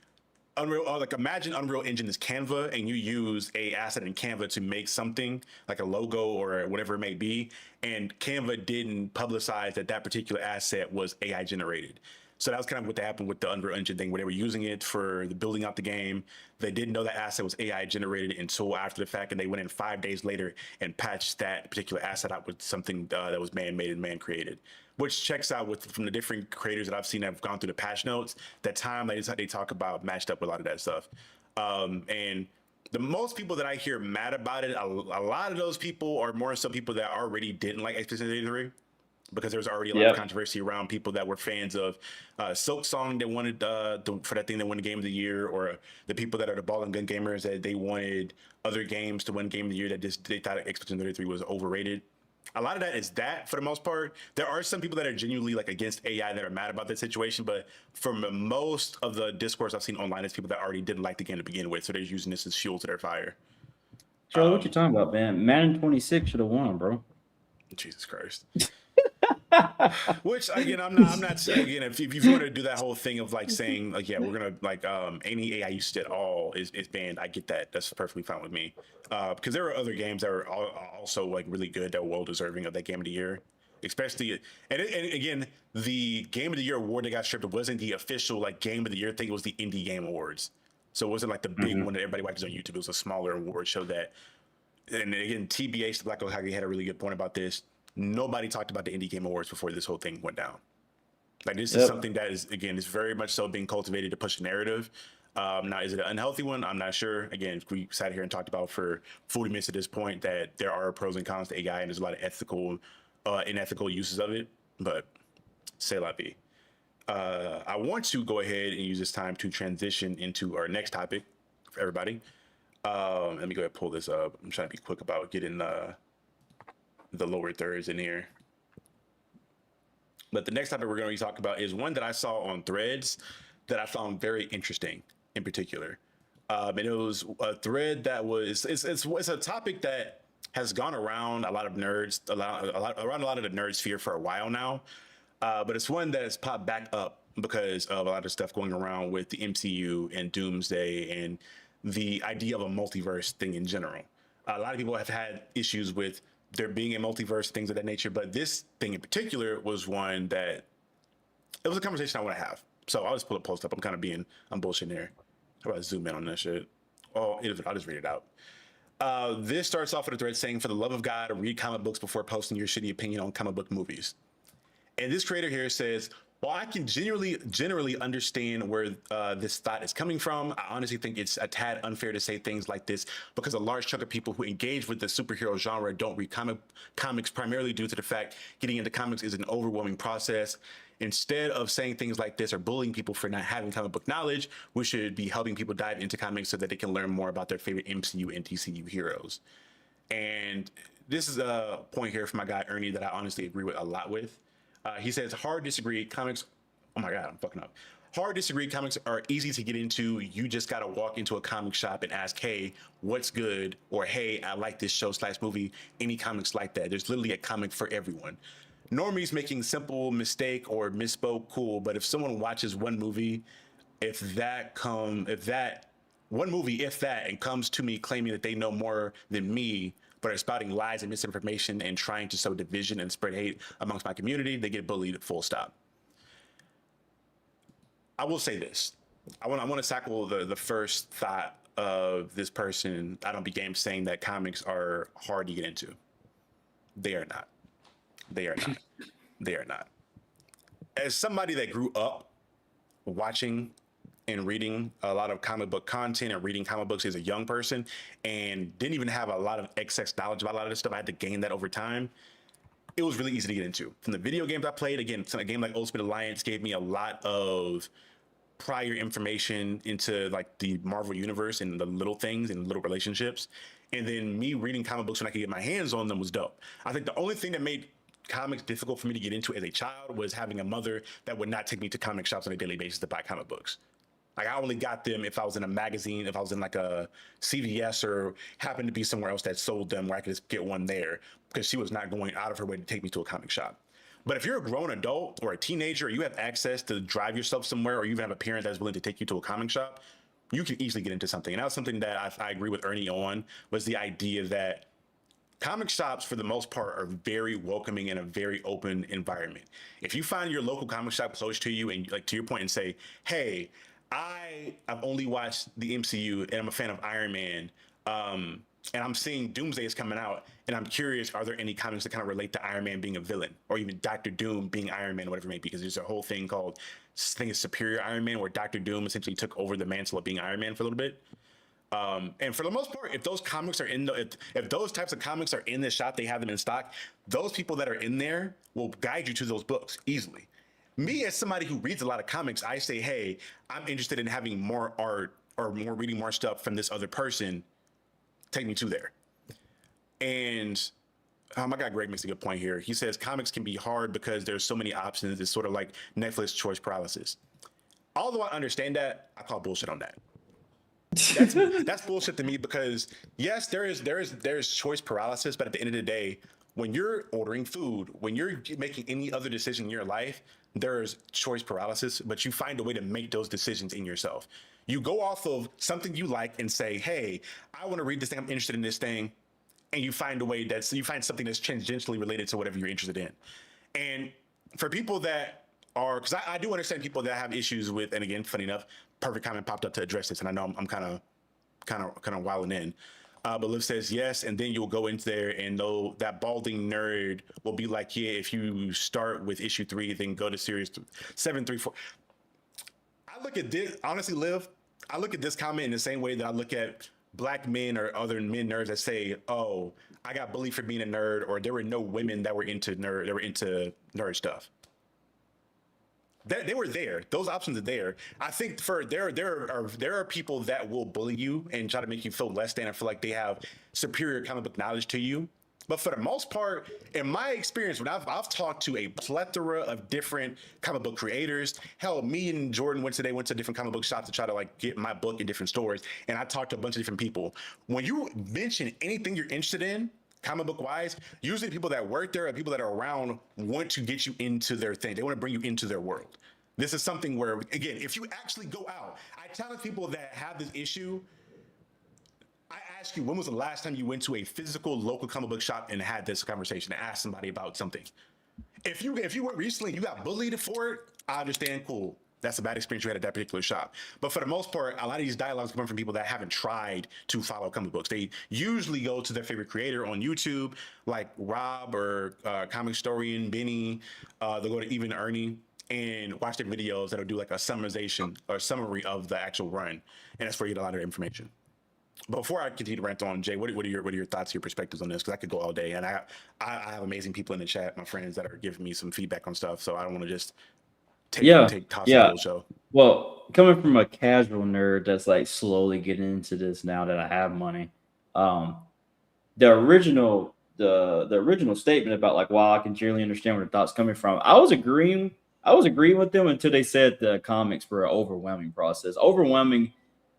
Unreal, like imagine Unreal Engine is Canva, and you use a asset in Canva to make something like a logo or whatever it may be, and Canva didn't publicize that that particular asset was AI generated. So that was kind of what happened with the Unreal Engine thing, where they were using it for the building out the game. They didn't know that asset was AI generated until after the fact, and they went in 5 days later and patched that particular asset out with something that was man-made and man-created, which checks out with from the different creators that I've seen that have gone through the patch notes. That time they talk about matched up with a lot of that stuff, and the most people that I hear mad about it, a lot of those people are more so people that already didn't like Expedition 33 because there was already a lot of Yep. controversy around people that were fans of Silk Song that wanted for that thing that won the game of the year, or the people that are the ball and gun gamers that they wanted other games to win game of the year that just they thought Expedition 33 was overrated. A lot of that is that for the most part. There are some people that are genuinely like against AI that are mad about that situation, but from most of the discourse I've seen online, it's people that already didn't like the game to begin with, so they're using this as fuel to their fire. Charlie, what you talking about, man? Madden 26 should have won, bro. Jesus Christ. Which again, I'm not again. If you want to do that whole thing of like saying like, yeah, we're gonna like any AI used at all is banned. I get that. That's perfectly fine with me. Because there are other games that are also like really good that were well deserving of that game of the year. Especially and again, the game of the year award that got stripped wasn't the official like game of the year thing. It was the Indie Game Awards. So it wasn't like the big one that everybody watches on YouTube. It was a smaller award show that. And again, TBH, Black Okage had a really good point about this. Nobody talked about the Indie Game Awards before this whole thing went down. Like this is something that is again is very much so being cultivated to push a narrative. Now, is it an unhealthy one? I'm not sure. Again, we sat here and talked about for 40 minutes at this point that there are pros and cons to AI, and there's a lot of ethical, unethical uses of it. But say la vie. I want to go ahead and use this time to transition into our next topic for everybody. Let me go ahead and pull this up. I'm trying to be quick about getting the lower thirds in here. But the next topic we're going to be talking about is one that I saw on Threads that I found very interesting in particular. And it was a thread that was it's a topic that has gone around a lot of nerds, around a lot of the nerd sphere for a while now. But it's one that has popped back up because of a lot of stuff going around with the MCU and Doomsday and the idea of a multiverse thing in general. A lot of people have had issues with there being a multiverse, things of that nature, but this thing in particular was one that it was a conversation I want to have. So I'll just pull a post up. I'm bullshitting there. How about I zoom in on that shit? Oh, I'll just read it out. This starts off with a thread saying, "For the love of God, read comic books before posting your shitty opinion on comic book movies." And this creator here says, "While I can generally understand where this thought is coming from, I honestly think it's a tad unfair to say things like this because a large chunk of people who engage with the superhero genre don't read comics primarily due to the fact getting into comics is an overwhelming process. Instead of saying things like this or bullying people for not having comic book knowledge, we should be helping people dive into comics so that they can learn more about their favorite MCU and DCU heroes." And this is a point here from my guy Ernie that I honestly agree with a lot with. He says, "Hard disagree comics." Oh my God, I'm fucking up. "Hard disagree comics are easy to get into. You just got to walk into a comic shop and ask, hey, what's good? Or hey, I like this show / movie. Any comics like that. There's literally a comic for everyone. Normies making simple mistake or misspoke, cool. But if someone watches one movie, if that, and comes to me claiming that they know more than me, but are spouting lies and misinformation and trying to sow division and spread hate amongst my community, they get bullied, full stop. I will say this. I want to tackle the first thought of this person, I don't be game, saying that comics are hard to get into. They are not. They are not. They are not. As somebody that grew up watching and reading a lot of comic book content and reading comic books as a young person and didn't even have a lot of excess knowledge about a lot of this stuff, I had to gain that over time. It was really easy to get into. From the video games I played, again, a game like Ultimate Alliance gave me a lot of prior information into like the Marvel universe and the little things and little relationships. And then me reading comic books when I could get my hands on them was dope. I think the only thing that made comics difficult for me to get into as a child was having a mother that would not take me to comic shops on a daily basis to buy comic books. Like I only got them if I was in a magazine, if I was in like a CVS or happened to be somewhere else that sold them where I could just get one there, because she was not going out of her way to take me to a comic shop. But if you're a grown adult or a teenager, or you have access to drive yourself somewhere, or you even have a parent that's willing to take you to a comic shop, you can easily get into something. And that was something that I agree with Ernie on, was the idea that comic shops, for the most part, are very welcoming and a very open environment. If you find your local comic shop close to you and, like, to your point, and say, hey, I've only watched the MCU and I'm a fan of Iron Man, and I'm seeing Doomsday is coming out, and I'm curious, are there any comics that kind of relate to Iron Man being a villain, or even Doctor Doom being Iron Man, whatever it may be? Because there's a whole thing called, I think it's Superior Iron Man, where Doctor Doom essentially took over the mantle of being Iron Man for a little bit. And for the most part, if those comics are if those types of comics are in the shop, they have them in stock, those people that are in there will guide you to those books easily. Me, as somebody who reads a lot of comics, I say, hey, I'm interested in having more art or more reading more stuff from this other person. Take me to there. And my guy Greg makes a good point here. He says comics can be hard because there's so many options. It's sort of like Netflix choice paralysis. Although I understand that, I call bullshit on that. That's bullshit to me, because yes, there is choice paralysis, but at the end of the day, when you're ordering food, when you're making any other decision in your life, there's choice paralysis, but you find a way to make those decisions in yourself. You go off of something you like and say, hey, I want to read this thing, I'm interested in this thing, and you find a way you find something that's tangentially related to whatever you're interested in. And for people that are, because I do understand people that have issues with, and again, funny enough, perfect comment popped up to address this, and I know I'm kind of wilding in. But Liv says yes, and then you'll go into there, and though that balding nerd will be like, yeah, if you start with issue 3, then go to series 7, 3, 4. I look at this, honestly, Liv, I look at this comment in the same way that I look at black men or other men nerds that say, oh, I got bullied for being a nerd, or there were no women that were into nerd stuff. They were there. Those options are there. I think there are people that will bully you and try to make you feel less than, and feel like they have superior comic book knowledge to you. But for the most part, in my experience, when I've talked to a plethora of different comic book creators, hell, me and Jordan went to different comic book shops to try to like get my book in different stores, and I talked to a bunch of different people. When you mention anything you're interested in, comic book wise, usually people that work there or people that are around want to get you into their thing. They want to bring you into their world. This is something where, again, if you actually go out, I tell people that have this issue, I ask you, when was the last time you went to a physical local comic book shop and had this conversation and asked somebody about something? If you went recently, you got bullied for it, I understand, cool. That's a bad experience you had at that particular shop. But for the most part, a lot of these dialogues come from people that haven't tried to follow comic books. They usually go to their favorite creator on YouTube, like Rob or Comic Historian, Benny. They'll go to even Ernie and watch their videos that'll do like a summarization or summary of the actual run. And that's where you get a lot of information. But before I continue to rant on, Jay, what are your thoughts, your perspectives on this? Because I could go all day, and I have amazing people in the chat, my friends that are giving me some feedback on stuff. So I don't want to just take toss the whole show. Well, coming from a casual nerd that's like slowly getting into this now that I have money, the original statement about like, wow, I can generally understand where the thoughts coming from. I was agreeing with them until they said the comics were an overwhelming process. Overwhelming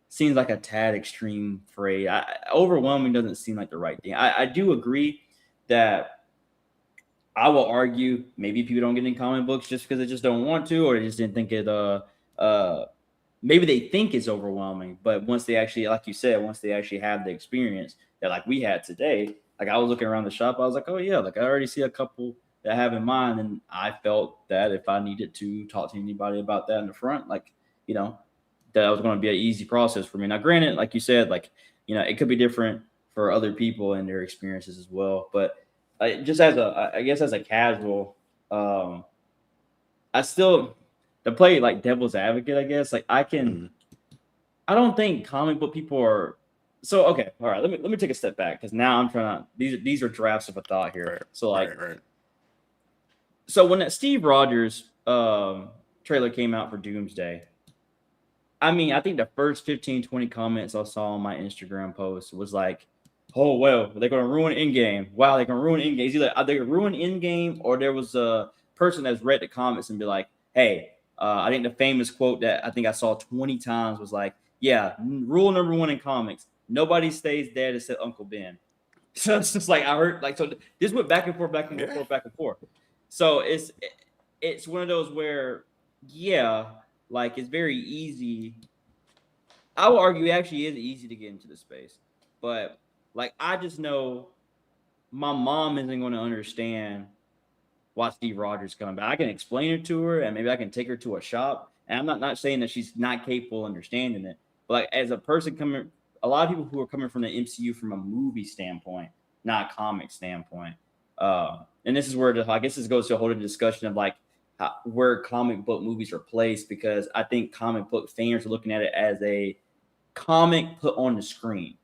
seems like a tad extreme phrase. Overwhelming doesn't seem like the right thing. I do agree that I will argue maybe people don't get in comic books just because they just don't want to, or they just didn't think it maybe they think it's overwhelming, but once they actually, like you said, once they actually have the experience that like we had today, Like I was looking around the shop, I was like, oh yeah, like I already see a couple that I have in mind, and I felt that if I needed to talk to anybody about that in the front, like you know, that was going to be an easy process for me. Now, granted, like you said, like it could be different for other people and their experiences as well. But just as I guess as a casual, I still to play like devil's advocate. I guess like Mhm. I don't think comic book people are. So okay, all right. Let me take a step back because now I'm trying to. These are drafts of a thought here. Right. So like, Right. so when that Steve Rogers trailer came out for Doomsday, I mean, I think the first 15, 20 comments I saw on my Instagram post was like, oh, well, they're going to ruin Endgame. Wow, they're going to ruin Endgame. It's either they ruin Endgame or there was a person that's read the comments and be like, hey, I think the famous quote that I think I saw 20 times was like, yeah, rule number one in comics, nobody stays dead except Uncle Ben. So it's just like I heard, like, so this went back and forth, back and Yeah. forth, back and forth. So it's one of those where, yeah, like it's very easy. I would argue it actually is easy to get into the space, but like I just know my mom isn't going to understand why Steve Rogers coming back. I can explain it to her, and maybe I can take her to a shop. And I'm not saying that she's not capable of understanding it, but like as a person coming, a lot of people who are coming from the MCU from a movie standpoint, not a comic standpoint. And this is where I guess this goes to a whole other discussion of like where comic book movies are placed, because I think comic book fans are looking at it as a comic put on the screen,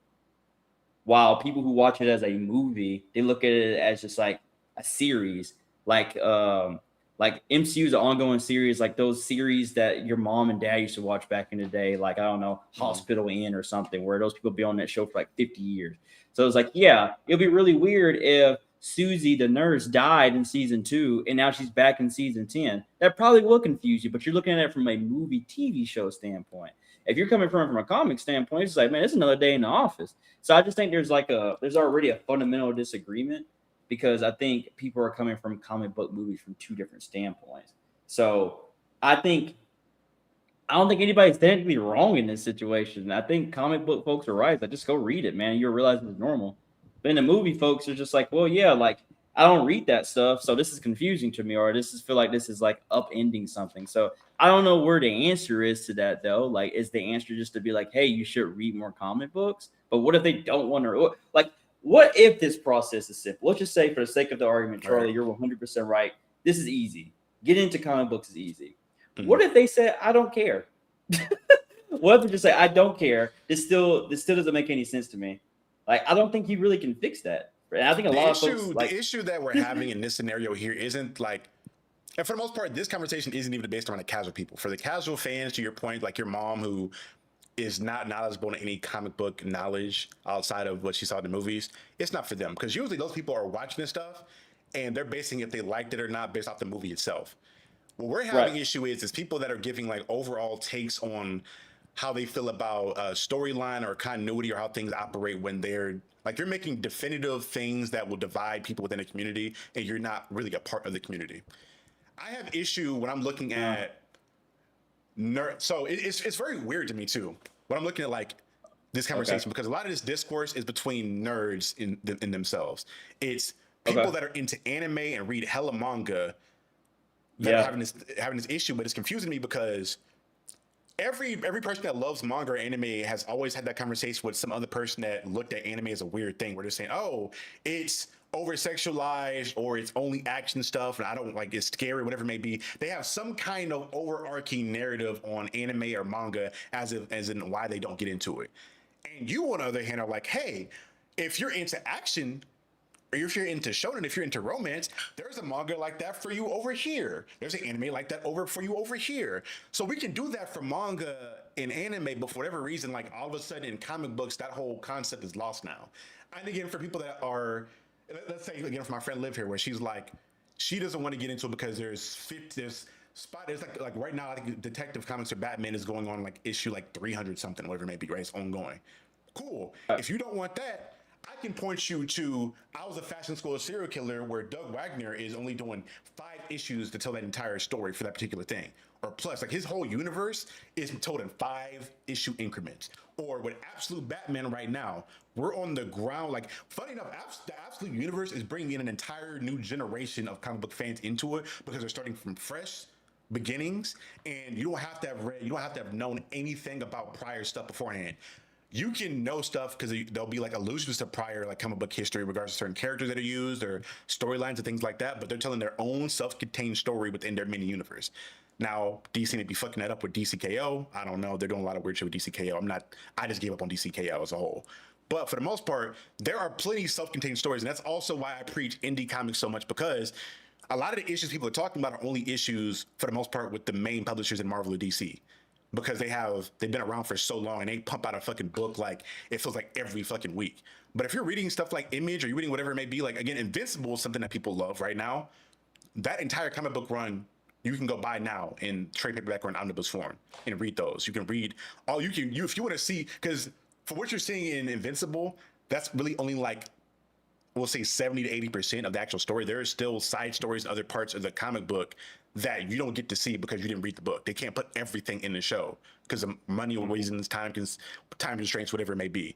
while people who watch it as a movie, they look at it as just like a series, like MCU is an ongoing series, like those series that your mom and dad used to watch back in the day, like I don't know, Hospital Inn or something, where those people be on that show for like 50 years. So it's like, yeah, it'll be really weird if Susie the nurse died in season 2 and now she's back in season 10. That probably will confuse you, but you're looking at it from a movie TV show standpoint. If you're coming from a comic standpoint, it's like, man, it's another day in the office. So I just think there's already a fundamental disagreement, because I think people are coming from comic book movies from two different standpoints. So I don't think anybody's technically wrong in this situation. I think comic book folks are right. Like, just go read it, man. You'll realize it's normal. But in the movie, folks are just like, well, yeah, like I don't read that stuff, so this is confusing to me, or feel like this is like upending something. So I don't know where the answer is to that though. Like, is the answer just to be like, hey, you should read more comic books? But what if they don't want to? Like, what if this process is simple? Let's just say, for the sake of the argument, Charlie, Right. you're 100% right. This is easy. Get into comic books is easy. Mhm. What if they said, I don't care? What if they just say, I don't care? This still doesn't make any sense to me. Like, I don't think you really can fix that. And I think a lot of folks like The issue that we're having in this scenario here isn't like, and for the most part, this conversation isn't even based around the casual people. For the casual fans, to your point, like your mom who is not knowledgeable in any comic book knowledge outside of what she saw in the movies, it's not for them, because usually those people are watching this stuff and they're basing if they liked it or not based off the movie itself. What we're having right. issue is people that are giving like overall takes on how they feel about storyline or continuity or how things operate when they're like, you're making definitive things that will divide people within a community and you're not really a part of the community. I have issue when I'm looking at nerd. So it's very weird to me too when I'm looking at like this conversation, because a lot of this discourse is between nerds in themselves. It's people Okay. that are into anime and read hella manga that are Yeah. having this issue, but it's confusing me because every person that loves manga or anime has always had that conversation with some other person that looked at anime as a weird thing, where they're saying, "Oh, it's over sexualized or it's only action stuff, and I don't like it's scary, whatever it may be." They have some kind of overarching narrative on anime or manga as in why they don't get into it. And you, on the other hand, are like, "Hey, if you're into action, or if you're into shonen, if you're into romance, there's a manga like that for you over here. There's an anime like that for you over here. So we can do that for manga and anime, but for whatever reason, like all of a sudden in comic books, that whole concept is lost now." And again, for people that are, let's say again, for my friend Liv here, where she's like, she doesn't want to get into it because there's like right now, I think Detective Comics or Batman is going on like issue like 300 something, whatever it may be, right? It's ongoing. Cool. If you don't want that, I can point you to I Was a Fashion School Serial Killer, where Doug Wagner is only doing 5 issues to tell that entire story for that particular thing. or plus. Like his whole universe is told in 5-issue increments. Or with Absolute Batman right now, we're on the ground. Like, funny enough, the Absolute Universe is bringing in an entire new generation of comic book fans into it because they're starting from fresh beginnings, and you don't have to have known anything about prior stuff beforehand. You can know stuff because there'll be like allusions to prior like comic book history in regards to certain characters that are used or storylines and things like that, but they're telling their own self-contained story within their mini universe. Now, DC may be fucking that up with DCKO. I don't know. They're doing a lot of weird shit with DCKO. I just gave up on DCKO as a whole. But for the most part, there are plenty of self-contained stories, and that's also why I preach indie comics so much, because a lot of the issues people are talking about are only issues, for the most part, with the main publishers in Marvel or DC. Because they've been around for so long and they pump out a fucking book like it feels like every fucking week. But if you're reading stuff like Image or you're reading whatever it may be, like again, Invincible is something that people love right now. That entire comic book run you can go buy now in trade paperback or in omnibus form and read those. You can read all if you want to see, because for what you're seeing in Invincible, that's really only like we'll say 70 to 80% of the actual story. There are still side stories and other parts of the comic book that you don't get to see because you didn't read the book. They can't put everything in the show because of money reasons, time constraints, whatever it may be.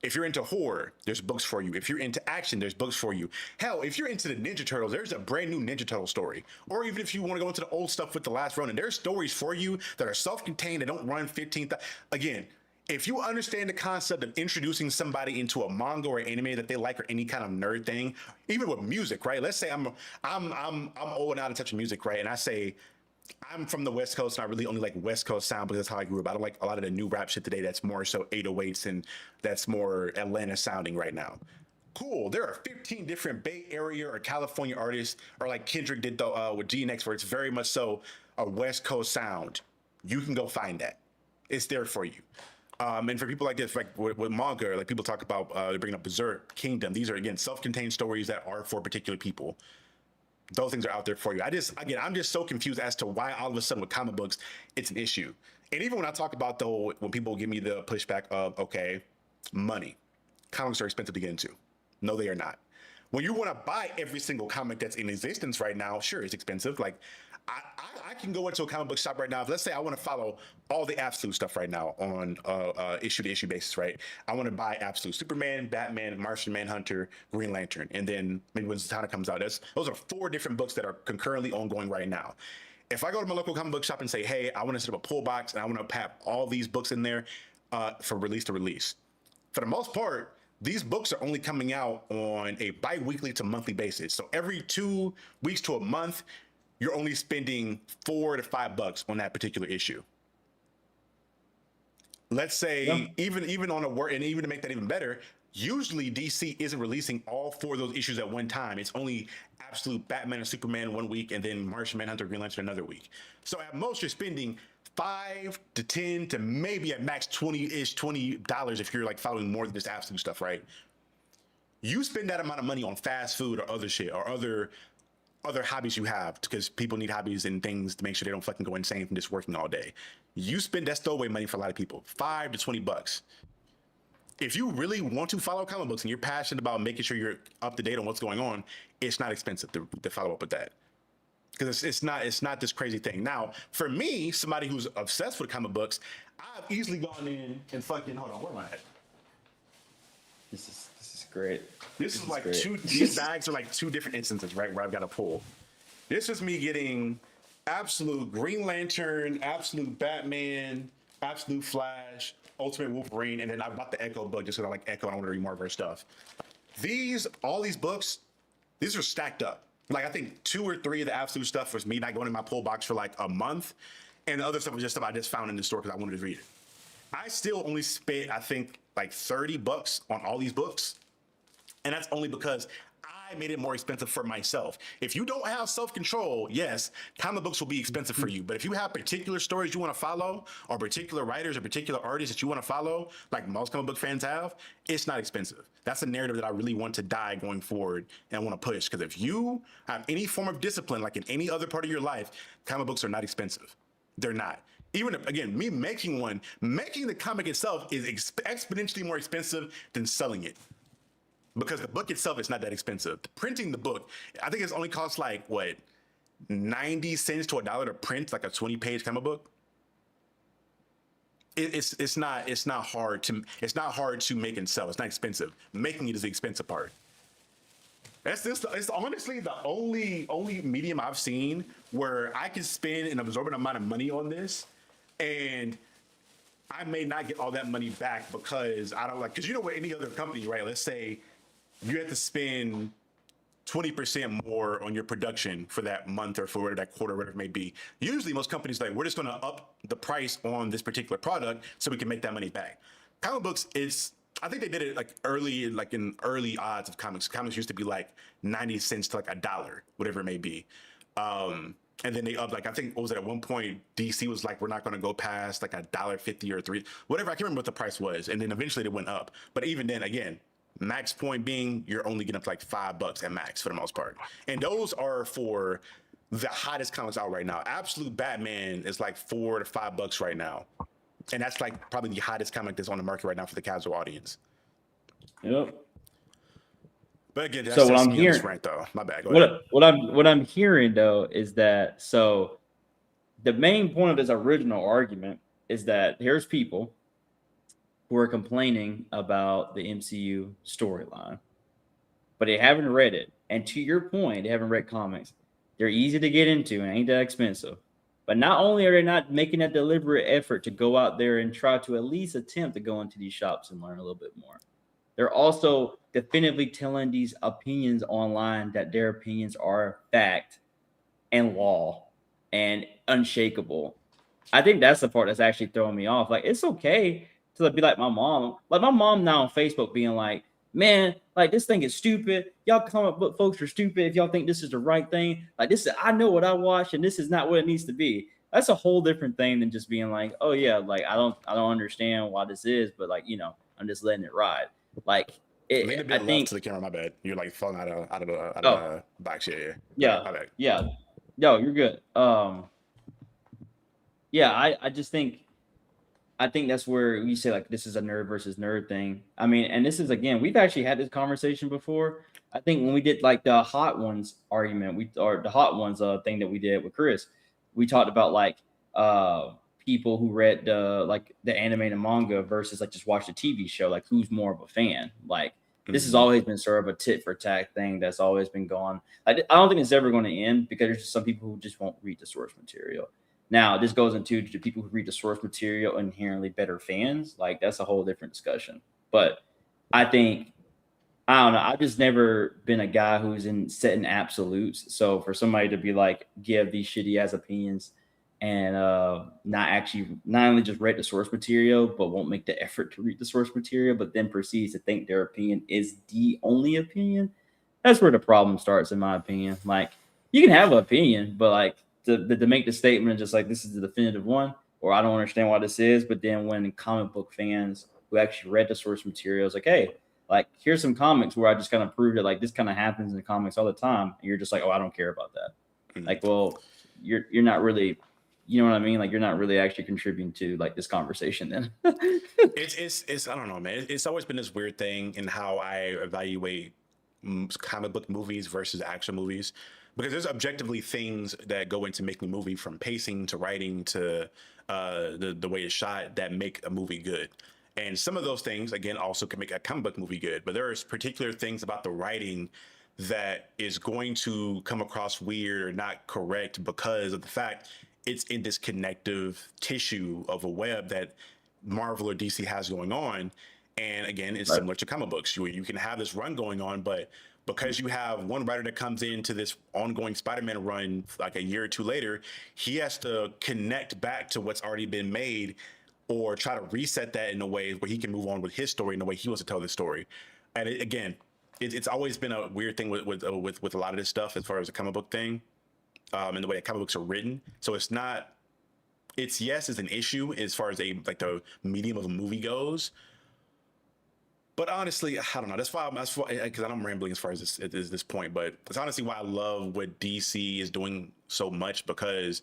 If you're into horror, there's books for you. If you're into action, there's books for you. Hell, if you're into the Ninja Turtles, there's a brand new Ninja Turtle story. Or even if you want to go into the old stuff with The Last Ronin, there's stories for you that are self-contained, that don't run 15,000. Again, if you understand the concept of introducing somebody into a manga or anime that they like or any kind of nerd thing, even with music, right? Let's say I'm old and out of touch with music, right? And I say I'm from the West Coast and I really only like West Coast sound because that's how I grew up. I don't like a lot of the new rap shit today that's more so 808s and that's more Atlanta sounding right now. Cool. There are 15 different Bay Area or California artists, or like Kendrick did with GNX, where it's very much so a West Coast sound. You can go find that. It's there for you. And for people like this, like with manga, like people talk about bringing up Berserk, Kingdom. These are again self-contained stories that are for particular people. Those things are out there for you. I'm just so confused as to why all of a sudden with comic books it's an issue. And even when I talk about though, when people give me the pushback of okay, money, comics are expensive to get into. No, they are not. When you want to buy every single comic that's in existence right now, sure, it's expensive. Like I can go into a comic book shop right now. If let's say I want to follow all the Absolute stuff right now on issue to issue basis, right? I want to buy Absolute Superman, Batman, Martian Manhunter, Green Lantern, and then maybe when Zatanna comes out, those are 4 different books that are concurrently ongoing right now. If I go to my local comic book shop and say, hey, I want to set up a pull box and I want to pack all these books in there for release to release. For the most part, these books are only coming out on a bi-weekly to monthly basis. So every 2 weeks to a month, you're only spending $4 to $5 on that particular issue. Let's say even on a work, and even to make that even better, usually DC isn't releasing all 4 of those issues at one time. It's only Absolute Batman and Superman 1 week, and then Martian Manhunter, Green Lantern another week. So at most, you're spending $5 to $10 to maybe at max $20 if you're like following more than just Absolute stuff, right? You spend that amount of money on fast food or other shit or other hobbies you have, because people need hobbies and things to make sure they don't fucking go insane from just working all day. You spend that stowaway money for a lot of people, $5 to $20. If you really want to follow comic books and you're passionate about making sure you're up to date on what's going on, it's not expensive to follow up with that. Because it's not this crazy thing. Now, for me, somebody who's obsessed with comic books, I've easily gone in and fucking hold on, where am I at? This is great. This is like great. These bags are like 2 different instances, right, where I've got to pull. This is me getting Absolute Green Lantern, Absolute Batman, Absolute Flash, Ultimate Wolverine, and then I bought the Echo book just because I like Echo and I want to read more of her stuff. All these books, these are stacked up. Like I think 2 or 3 of the Absolute stuff was me not going in my pull box for like a month, and the other stuff was just stuff I just found in the store because I wanted to read it. I still only spent, I think, like $30 on all these books. And that's only because I made it more expensive for myself. If you don't have self-control, yes, comic books will be expensive for you. But if you have particular stories you want to follow, or particular writers or particular artists that you want to follow, like most comic book fans have, it's not expensive. That's a narrative that I really want to die going forward and I want to push. Because if you have any form of discipline, like in any other part of your life, comic books are not expensive. They're not. Even if, again, me making the comic itself is exponentially more expensive than selling it. Because the book itself is not that expensive. Printing the book, I think it's only costs like, what, 90 cents to $1 to print like a 20-page comic book. It's not hard to make and sell. It's not expensive. Making it is the expensive part. It's honestly the only medium I've seen where I can spend an absorbent amount of money on this, and I may not get all that money back because I don't like, because you know what, any other company, right? Let's say you have to spend 20% more on your production for that month or for that quarter, whatever it may be. Usually most companies like, we're just going to up the price on this particular product so we can make that money back. Comic books I think they did it like in early odds of comics. Comics used to be like 90 cents to like $1, whatever it may be. And then they upped, like, I think, what was it, at one point, DC was like, we're not going to go past like $1.50 or $3, whatever. I can't remember what the price was. And then eventually it went up. But even then, again, max point being, you're only getting up to like $5 at max for the most part. And those are for the hottest comics out right now. Absolute Batman is like $4 to $5 right now. And that's like probably the hottest comic that's on the market right now for the casual audience. Yep. But again, that's So what just I'm me on this hearing, rant, though. My bad. Go ahead. what I'm hearing though is that, so the main point of this original argument is that here's people who are complaining about the MCU storyline, but they haven't read it. And to your point, they haven't read comics. They're easy to get into and ain't that expensive. But not only are they not making a deliberate effort to go out there and try to at least attempt to go into these shops and learn a little bit more, they're also definitively telling these opinions online that their opinions are fact and law and unshakable. I think that's the part that's actually throwing me off. Like, it's okay to be like my mom. Like, my mom now on Facebook being like, man, like, this thing is stupid. Y'all comic book folks are stupid if y'all think this is the right thing. Like, this is, I know what I watch, and this is not what it needs to be. That's a whole different thing than just being like, oh yeah, like I don't understand why this is, but like, you know, I'm just letting it ride. Like, Lean a bit I left think, to the camera. My bad. You're like falling out of oh, the box. Yeah. yeah, My bad. yeah. No, you're good. Yeah, I just think, I think that's where you say like this is a nerd versus nerd thing. I mean, and this is, again, we've actually had this conversation before. I think when we did like the Hot Ones argument, or the Hot Ones thing that we did with Chris, we talked about like people who read the anime and manga versus like just watch the TV show, like who's more of a fan. Like, this has always been sort of a tit for tat thing that's always been going. I don't think it's ever going to end because there's just some people who just won't read the source material. Now, this goes into the people who read the source material inherently better fans. Like, that's a whole different discussion. But I think, I don't know, I've just never been a guy who's setting absolutes. So for somebody to be like, give these shitty ass opinions and not only just read the source material, but won't make the effort to read the source material, but then proceeds to think their opinion is the only opinion, that's where the problem starts, in my opinion. Like, you can have an opinion, but like, to make the statement just like this is the definitive one, or I don't understand why this is. But then when comic book fans who actually read the source material is like, hey, like, here's some comics where I just kind of proved it, like this kind of happens in the comics all the time, and you're just like, oh, I don't care about that. Like, well, you're not really, you know what I mean? Like, you're not really actually contributing to like this conversation then. It's I don't know, man. It's always been this weird thing in how I evaluate comic book movies versus action movies, because there's objectively things that go into making a movie, from pacing to writing to the way it's shot, that make a movie good. And some of those things, again, also can make a comic book movie good. But there are particular things about the writing that is going to come across weird or not correct because of the fact it's in this connective tissue of a web that Marvel or DC has going on. And again, it's similar to comic books. You can have this run going on, but because you have one writer that comes into this ongoing Spider-Man run like a year or two later, he has to connect back to what's already been made or try to reset that in a way where he can move on with his story in the way he wants to tell the story. And it's always been a weird thing with a lot of this stuff as far as the comic book thing, and the way that comic books are written. So it's not, it's an issue as far as the medium of a movie goes. But honestly, I don't know. That's why, because I'm rambling as far as this point. But it's honestly why I love what DC is doing so much, because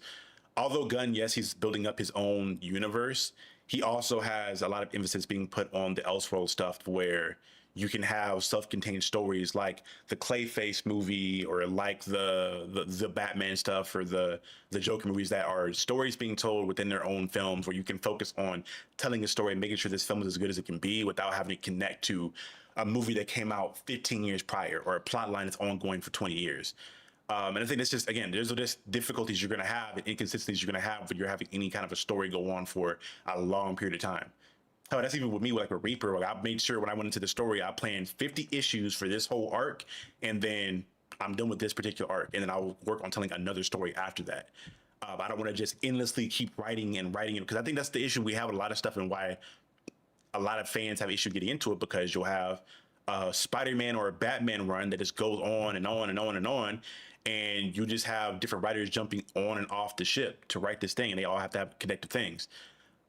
although Gunn, yes, he's building up his own universe, he also has a lot of emphasis being put on the Elseworld stuff, where you can have self-contained stories like the Clayface movie, or like the Batman stuff, or the Joker movies, that are stories being told within their own films, where you can focus on telling a story and making sure this film is as good as it can be without having to connect to a movie that came out 15 years prior, or a plot line that's ongoing for 20 years. And I think it's just, again, there's just difficulties you're going to have and inconsistencies you're going to have when you're having any kind of a story go on for a long period of time. Oh, that's even with me, like with Reaper. Like, I made sure when I went into the story, I planned 50 issues for this whole arc, and then I'm done with this particular arc, and then I'll work on telling another story after that. I don't want to just endlessly keep writing and writing it, because I think that's the issue we have with a lot of stuff, and why a lot of fans have issue getting into it, because you'll have a Spider-Man or a Batman run that just goes on and on and on and on, and you just have different writers jumping on and off the ship to write this thing, and they all have to have connected things.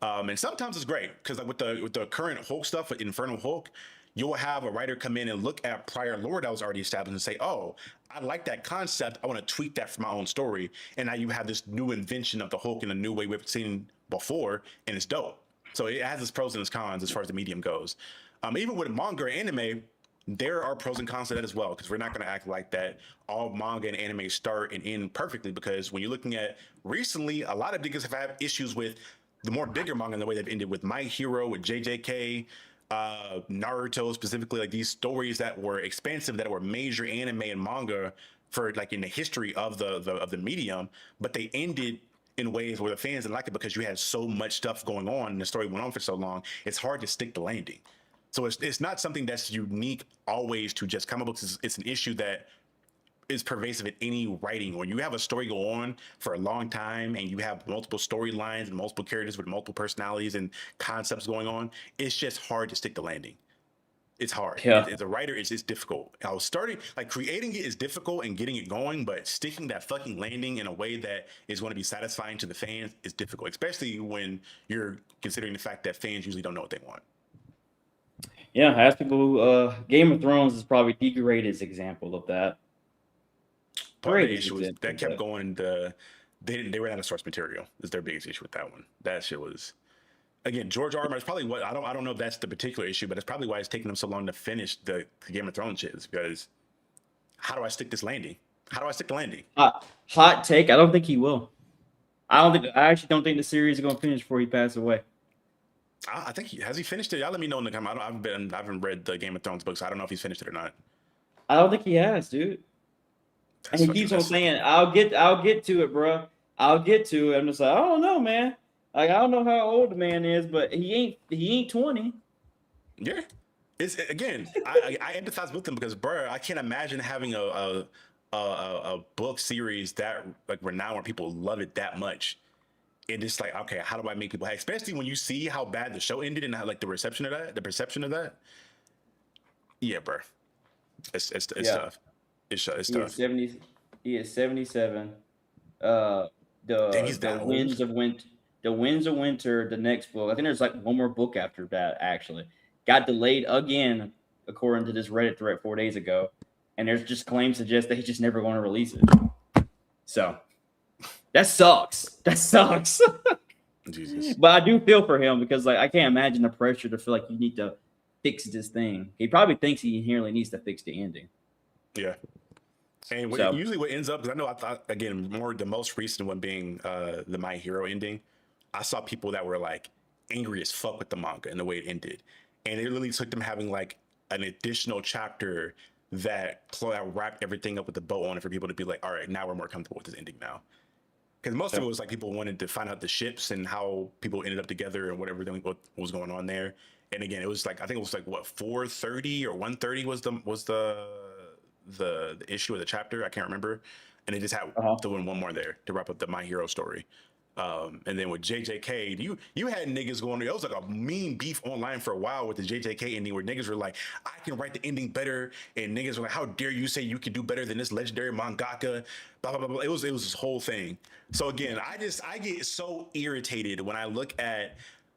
And sometimes it's great, because like with the current Hulk stuff, with Infernal Hulk, you'll have a writer come in and look at prior lore that was already established and say, "Oh, I like that concept. I want to tweak that for my own story." And now you have this new invention of the Hulk in a new way we've seen before, and it's dope. So it has its pros and its cons as far as the medium goes. Even with manga or anime, there are pros and cons to that as well, because we're not going to act like that all manga and anime start and end perfectly, because when you're looking at recently, a lot of niggas have had issues with the more bigger manga and the way they've ended, with My Hero, with JJK, Naruto specifically, like these stories that were expansive, that were major anime and manga for like in the history of the medium, but they ended in ways where the fans didn't like it, because you had so much stuff going on and the story went on for so long. It's hard to stick the landing. So it's not something that's unique always to just comic books. It's an issue that is pervasive in any writing. When you have a story go on for a long time and you have multiple storylines and multiple characters with multiple personalities and concepts going on, it's just hard to stick the landing. It's hard. Yeah. As a writer, it's difficult. I was starting, like, creating it is difficult and getting it going, but sticking that fucking landing in a way that is going to be satisfying to the fans is difficult, especially when you're considering the fact that fans usually don't know what they want. Yeah, as people, Game of Thrones is probably the greatest example of that. Part of the Greatest issue was example that of kept that. going. They ran out of source material. Is their biggest issue with that one. That shit was, again, George R. R. Martin is probably what, I don't know if that's the particular issue, but it's probably why it's taking them so long to finish the Game of Thrones shit, is because how do I stick this landing? How do I stick the landing? Hot take. I don't think he will. I actually don't think the series is going to finish before he passes away. I think has he finished it? Y'all let me know in the comments. I haven't read the Game of Thrones books. So I don't know if he's finished it or not. I don't think he has, dude. And he keeps on saying, I'll get to it, bro. I'll get to it. I'm just like, I don't know, man. Like, I don't know how old the man is, but he ain't 20. Yeah. It's, again, I empathize with him, because, bro, I can't imagine having a book series that, like, renowned, where people love it that much. And it's like, okay, how do I make people happy? Especially when you see how bad the show ended and how, like, the perception of that. Yeah, bro. It's Yeah. tough. It's He is tough. 70. He is 77. Dang, he's The that Winds old? of Winter. The Winds of Winter. The next book. I think there's like one more book after that. Actually, got delayed again, according to this Reddit thread 4 days ago. And there's just claims suggest that he's just never going to release it. So that sucks. That sucks. Jesus. But I do feel for him, because like I can't imagine the pressure to feel like you need to fix this thing. He probably thinks he inherently needs to fix the ending. Yeah. And So- usually what ends up, because I know, I thought, again, more the most recent one being the My Hero ending, I saw people that were like angry as fuck with the manga and the way it ended. And it really took them having like an additional chapter that wrapped everything up with the bow on it, for people to be like, all right, now we're more comfortable with this ending now. Because most of it was like people wanted to find out the ships and how people ended up together and what was going on there. And again, it was like, I think it was like what, 430 or 130 was the issue of the chapter. I can't remember. And they just had throwing one more there to wrap up the My Hero story. And then with JJK, you had niggas going, it was like a mean beef online for a while with the JJK ending, where niggas were like, I can write the ending better, and niggas were like, how dare you say you can do better than this legendary mangaka, blah blah blah, blah. It was this whole thing. So again, I get so irritated when I look at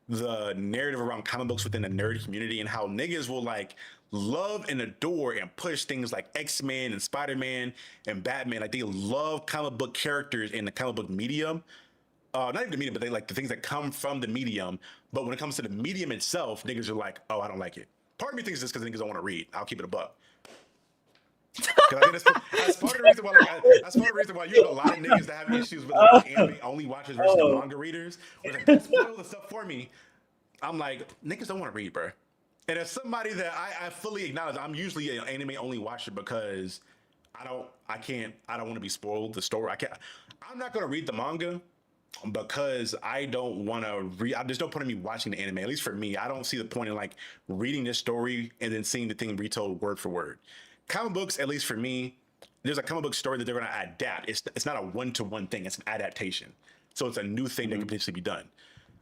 the narrative around comic books within the nerd community, and how niggas will like love and adore and push things like X-Men and Spider-Man and Batman. Like, they love comic book characters in the comic book medium. Not even the medium, but they like the things that come from the medium. But when it comes to the medium itself, niggas are like, oh, I don't like it. part of me thinks it's because niggas don't want to read. I'll keep it a buck. Because I think that's part of the reason why. That's part of the reason why you have a lot of niggas that have issues with like, anime only watchers versus the manga readers. Where like, don't spoil the stuff for me. I'm like, niggas don't want to read, bro. And as somebody that I fully acknowledge, I'm usually an anime only watcher because I don't want to be spoiled the story. I'm not gonna read the manga because I don't want to read. There's no point in me watching the anime. At least for me, I don't see the point in like reading this story and then seeing the thing retold word for word. Comic books, at least for me, there's a comic book story that they're gonna adapt. It's not a one-to-one thing. It's an adaptation. So it's a new thing that can potentially be done.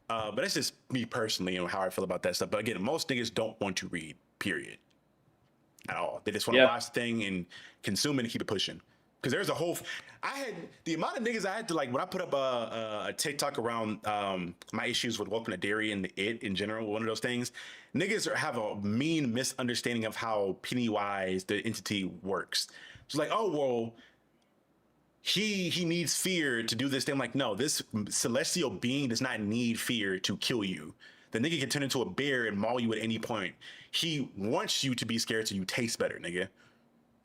But that's just me personally, how I feel about that stuff. But again, most niggas don't want to read, period, at all. They just want to watch the thing and consume it and keep it pushing. Because there's a whole, I had the amount of niggas I had to like when I put up a TikTok around my issues with Welcome to Dairy and It in general, one of those things. Niggas have a mean misunderstanding of how Pennywise, the entity, works. It's like, oh well, he needs fear to do this thing. I'm like, no, this celestial being does not need fear to kill you. The nigga can turn into a bear and maul you at any point. He wants you to be scared so you taste better, nigga.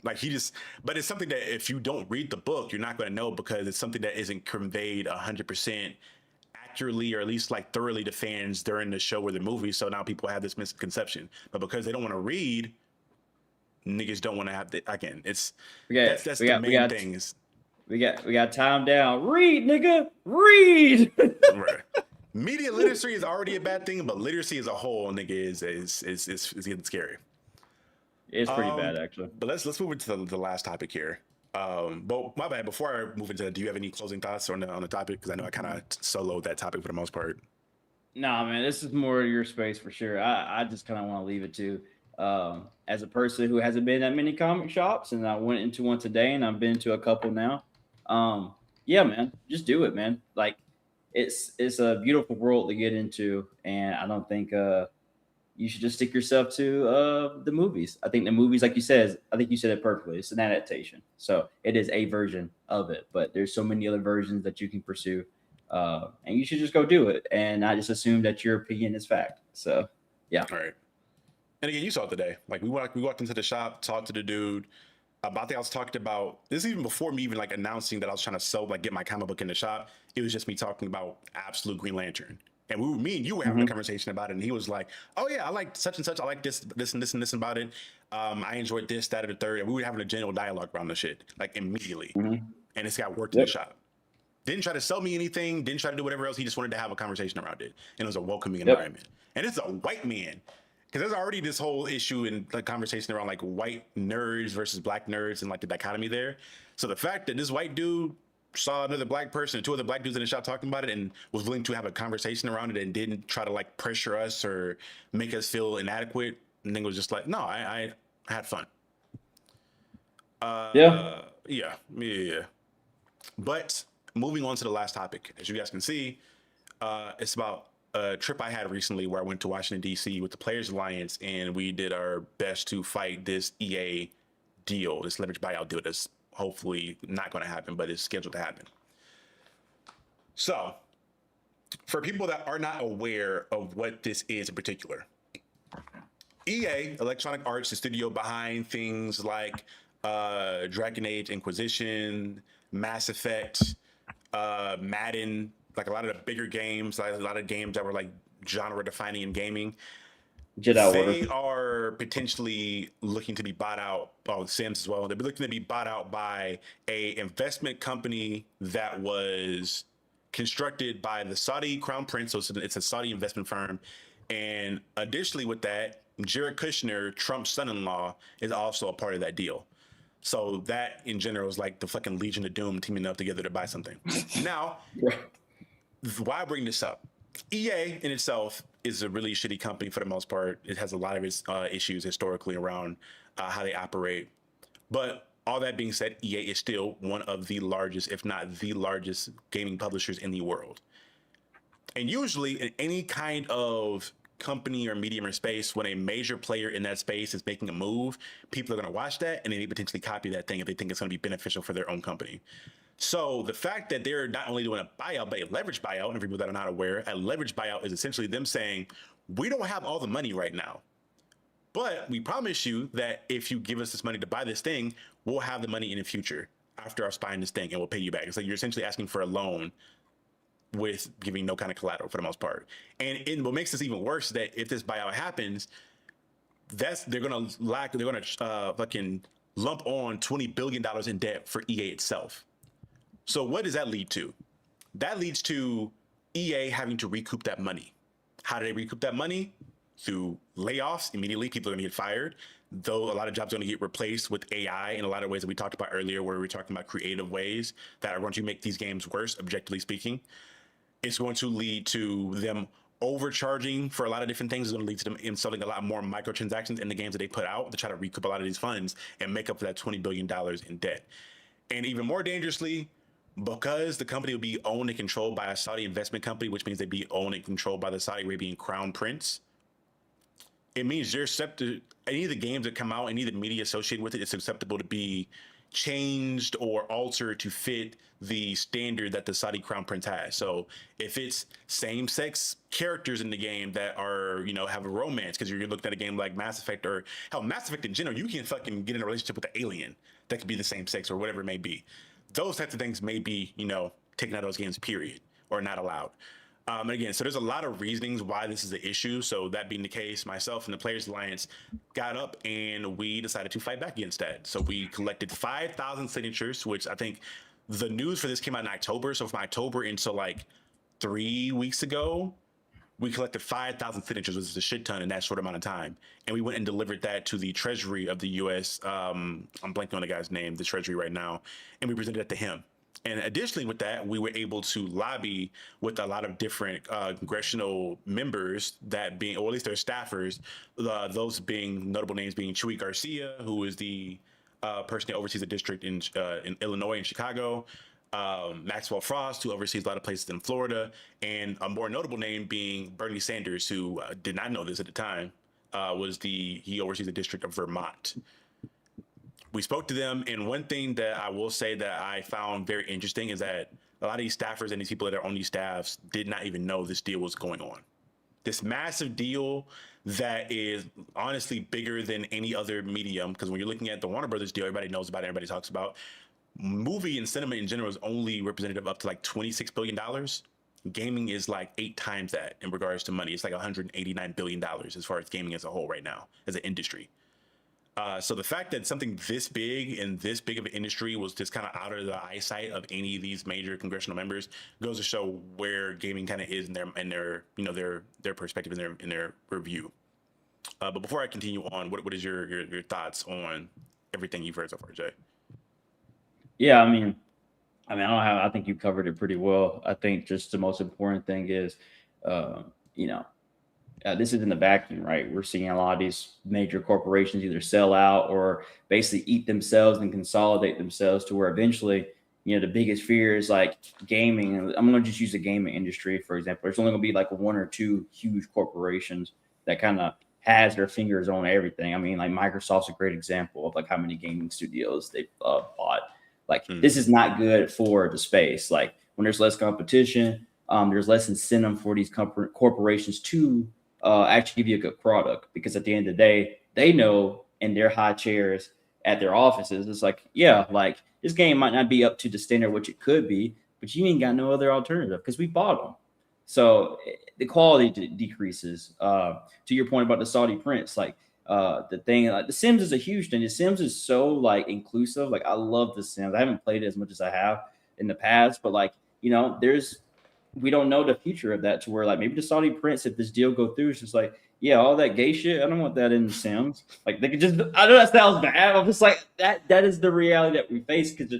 Like but it's something that if you don't read the book, you're not going to know because it's something that isn't conveyed 100% accurately or at least like thoroughly to fans during the show or the movie. So now people have this misconception, but because they don't want to read, niggas don't want to have again. That's the main things. We got time down. Read, nigga, read. Right. Media literacy is already a bad thing, but literacy as a whole, nigga, is getting scary. It's pretty bad, actually. But let's move into the last topic here. But my bad. Before I move into that, do you have any closing thoughts on the topic? Because I know I kind of soloed that topic for the most part. Nah, man, this is more your space for sure. I just kind of want to leave it to. As a person who hasn't been at many comic shops, and I went into one today, and I've been to a couple now. Yeah, man, just do it, man. Like, it's a beautiful world to get into, and I don't think you should just stick yourself to the movies. I think the movies, like you said, I think you said it perfectly. It's an adaptation, so it is a version of it. But there's so many other versions that you can pursue, and you should just go do it, and not just assume that your opinion is fact. So, yeah. All right. And again, you saw it today. Like we walked into the shop, talked to the dude. I think I was talking about this even before me even like announcing that I was trying to get my comic book in the shop. It was just me talking about Absolute Green Lantern. And me and you were having a conversation about it. And he was like, oh yeah, I like such and such. I like this and this and this about it. I enjoyed this, that, or the third. And we were having a general dialogue around the shit, like immediately. And this guy worked in the shop. Didn't try to sell me anything. Didn't try to do whatever else. He just wanted to have a conversation around it. And it was a welcoming environment. And it's a white man. Because there's already this whole issue in the conversation around like white nerds versus black nerds and like the dichotomy there. So the fact that this white dude saw another black person, two other black dudes in the shop talking about it and was willing to have a conversation around it and didn't try to like pressure us or make us feel inadequate, and then was just like, no, I had fun. Yeah. But moving on to the last topic, as you guys can see, it's about a trip I had recently where I went to Washington, D.C. with the Players Alliance, and we did our best to fight this EA deal, this leverage buyout deal that's hopefully not going to happen, but it's scheduled to happen. So, for people that are not aware of what this is in particular, EA, Electronic Arts, the studio behind things like Dragon Age Inquisition, Mass Effect, Madden, like a lot of the bigger games, like a lot of games that were like genre defining in gaming. They are potentially looking to be bought out. Oh, Sims as well. They're looking to be bought out by a investment company that was constructed by the Saudi Crown Prince. So it's a Saudi investment firm. And additionally with that, Jared Kushner, Trump's son-in-law, is also a part of that deal. So that in general is like the fucking Legion of Doom teaming up together to buy something. Now, why bring this up? EA in itself is a really shitty company for the most part. It has a lot of its issues historically around how they operate. But all that being said, EA is still one of the largest, if not the largest, gaming publishers in the world. And usually in any kind of company or medium or space, when a major player in that space is making a move, people are going to watch that and then they potentially copy that thing if they think it's going to be beneficial for their own company. So the fact that they're not only doing a buyout, but a leverage buyout, and for people that are not aware, a leverage buyout is essentially them saying, we don't have all the money right now, But we promise you that if you give us this money to buy this thing, we'll have the money in the future after us buying this thing, and we'll pay you back. It's like you're essentially asking for a loan with giving no kind of collateral for the most part. And what makes this even worse is that if this buyout happens, they're gonna fucking lump on $20 billion in debt for EA itself. So what does that lead to? That leads to EA having to recoup that money. How do they recoup that money? Through layoffs. Immediately, people are going to get fired. Though a lot of jobs are going to get replaced with AI in a lot of ways that we talked about earlier, where we're talking about creative ways that are going to make these games worse, objectively speaking. It's going to lead to them overcharging for a lot of different things. It's going to lead to them installing a lot more microtransactions in the games that they put out to try to recoup a lot of these funds and make up for that $20 billion in debt. And even more dangerously, because the company will be owned and controlled by a Saudi investment company, which means they'd be owned and controlled by the Saudi Arabian crown prince, it means you're accepted. Any of the games that come out, any of the media associated with it, it's acceptable to be changed or altered to fit the standard that the Saudi crown prince has. So if it's same-sex characters in the game that are, have a romance, because you're looking at a game like Mass Effect, or hell, Mass Effect in general, you can fucking get in a relationship with an alien that could be the same sex or whatever it may be. Those types of things may be, taken out of those games, period, or not allowed. And again, so there's a lot of reasonings why this is an issue. So that being the case, myself and the Players Alliance got up and we decided to fight back against that. So we collected 5,000 signatures, which I think the news for this came out in October. So from October until like 3 weeks ago, we collected 5,000 signatures, which is a shit ton in that short amount of time. And we went and delivered that to the Treasury of the U.S. I'm blanking on the guy's name, the Treasury right now. And we presented it to him. And additionally with that, we were able to lobby with a lot of different congressional members that being, or at least their staffers, those being notable names being Chuy Garcia, who is the person that oversees the district in Illinois and Chicago, Maxwell Frost, who oversees a lot of places in Florida, and a more notable name being Bernie Sanders, who did not know this at the time, he oversees the district of Vermont. We spoke to them, and one thing that I will say that I found very interesting is that a lot of these staffers and these people that are on these staffs did not even know this deal was going on. This massive deal that is honestly bigger than any other medium, because when you're looking at the Warner Brothers deal, everybody knows about it, everybody talks about. Movie and cinema in general is only representative up to like $26 billion. Gaming is like 8 times that in regards to money. It's like $189 billion as far as gaming as a whole right now as an industry. So the fact that something this big and this big of an industry was just kind of out of the eyesight of any of these major congressional members goes to show where gaming kind of is in their perspective, in their review. But before I continue on, what is your thoughts on everything you've heard so far, Jay? Yeah, I think you covered it pretty well. I think just the most important thing is, this is in the vacuum, right? We're seeing a lot of these major corporations either sell out or basically eat themselves and consolidate themselves to where eventually, the biggest fear is like gaming. And I'm going to just use the gaming industry, for example. There's only going to be like 1 or 2 huge corporations that kind of has their fingers on everything. I mean, like Microsoft's a great example of like how many gaming studios they've bought. This is not good for the space. Like when there's less competition, there's less incentive for these corporations to actually give you a good product, because at the end of the day, they know in their high chairs at their offices, it's like, like this game might not be up to the standard which it could be, but you ain't got no other alternative because we bought them. So the quality decreases. To your point about the Saudi prince, the thing, like The Sims is a huge thing. The Sims is so like inclusive. Like I love The Sims. I haven't played it as much as I have in the past, but we don't know the future of that, to where like maybe the Saudi prince, if this deal go through, it's just like, all that gay shit, I don't want that in The Sims. Like they could just, I know that sounds bad. I'm just like, that is the reality that we face, because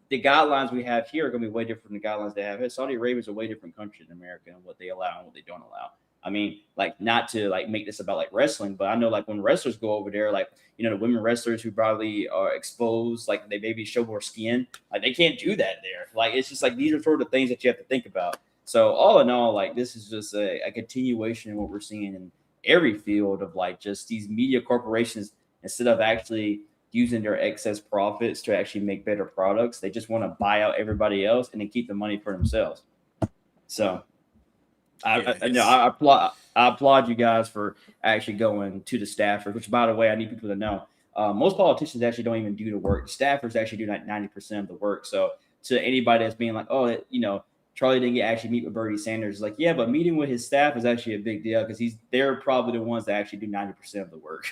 the guidelines we have here are going to be way different than the guidelines they have here. Saudi Arabia is a way different country than America, and what they allow and what they don't allow. I mean, like, not to like make this about like wrestling, but I know like when wrestlers go over there, like, the women wrestlers who probably are exposed, like they maybe show more skin, like they can't do that there. Like, it's just like, these are sort of things that you have to think about. So all in all, like, this is just a continuation of what we're seeing in every field of like just these media corporations, instead of actually using their excess profits to actually make better products, they just want to buy out everybody else and then keep the money for themselves. So I applaud I applaud you guys for actually going to the staffers, which, by the way, I need people to know. Most politicians actually don't even do the work. Staffers actually do like 90% of the work. So to anybody that's being like, oh, Charlie didn't actually meet with Bernie Sanders, like, yeah, but meeting with his staff is actually a big deal because they're probably the ones that actually do 90% of the work.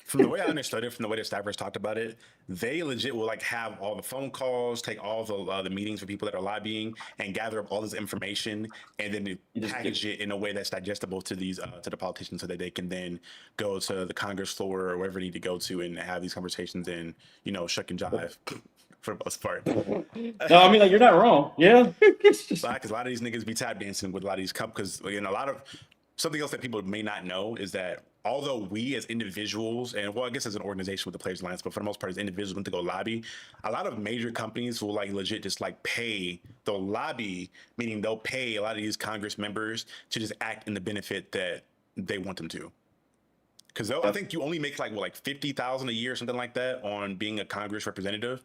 From the way I understood it, from the way the staffers talked about it, they legit will like have all the phone calls, take all the meetings for people that are lobbying, and gather up all this information, and then package it in a way that's digestible to these to the politicians, so that they can then go to the Congress floor or wherever they need to go to and have these conversations and shuck and jive. For the most part. No, I mean, like, you're not wrong. Yeah. Because a lot of these niggas be tap dancing with a lot of these because a lot of something else that people may not know is that although we as individuals, and well, I guess as an organization with the Players Alliance, but for the most part as individuals want to go lobby, a lot of major companies will like legit just like they'll lobby, meaning they'll pay a lot of these Congress members to just act in the benefit that they want them to. Because I think you only make like 50,000 a year or something like that on being a Congress representative.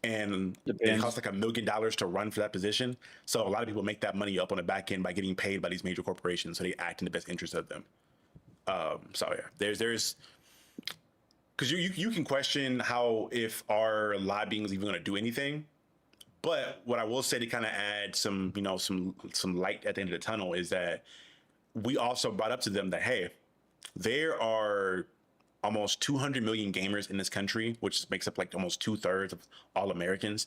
And it costs like $1 million to run for that position. So a lot of people make that money up on the back end by getting paid by these major corporations. So they act in the best interest of them. So yeah, there's because you can question how if our lobbying is even going to do anything. But what I will say to kind of add some light at the end of the tunnel is that we also brought up to them that, hey, there are almost 200 million gamers in this country, which makes up like almost 2/3 of all Americans.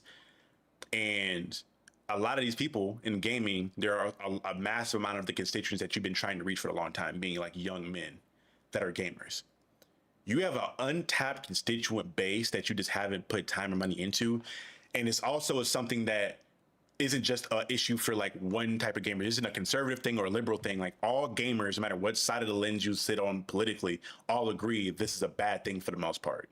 And a lot of these people in gaming, there are a massive amount of the constituents that you've been trying to reach for a long time, being like young men that are gamers. You have an untapped constituent base that you just haven't put time or money into. And it's also something that isn't just an issue for like one type of gamer. This isn't a conservative thing or a liberal thing. Like all gamers, no matter what side of the lens you sit on politically, all agree this is a bad thing for the most part.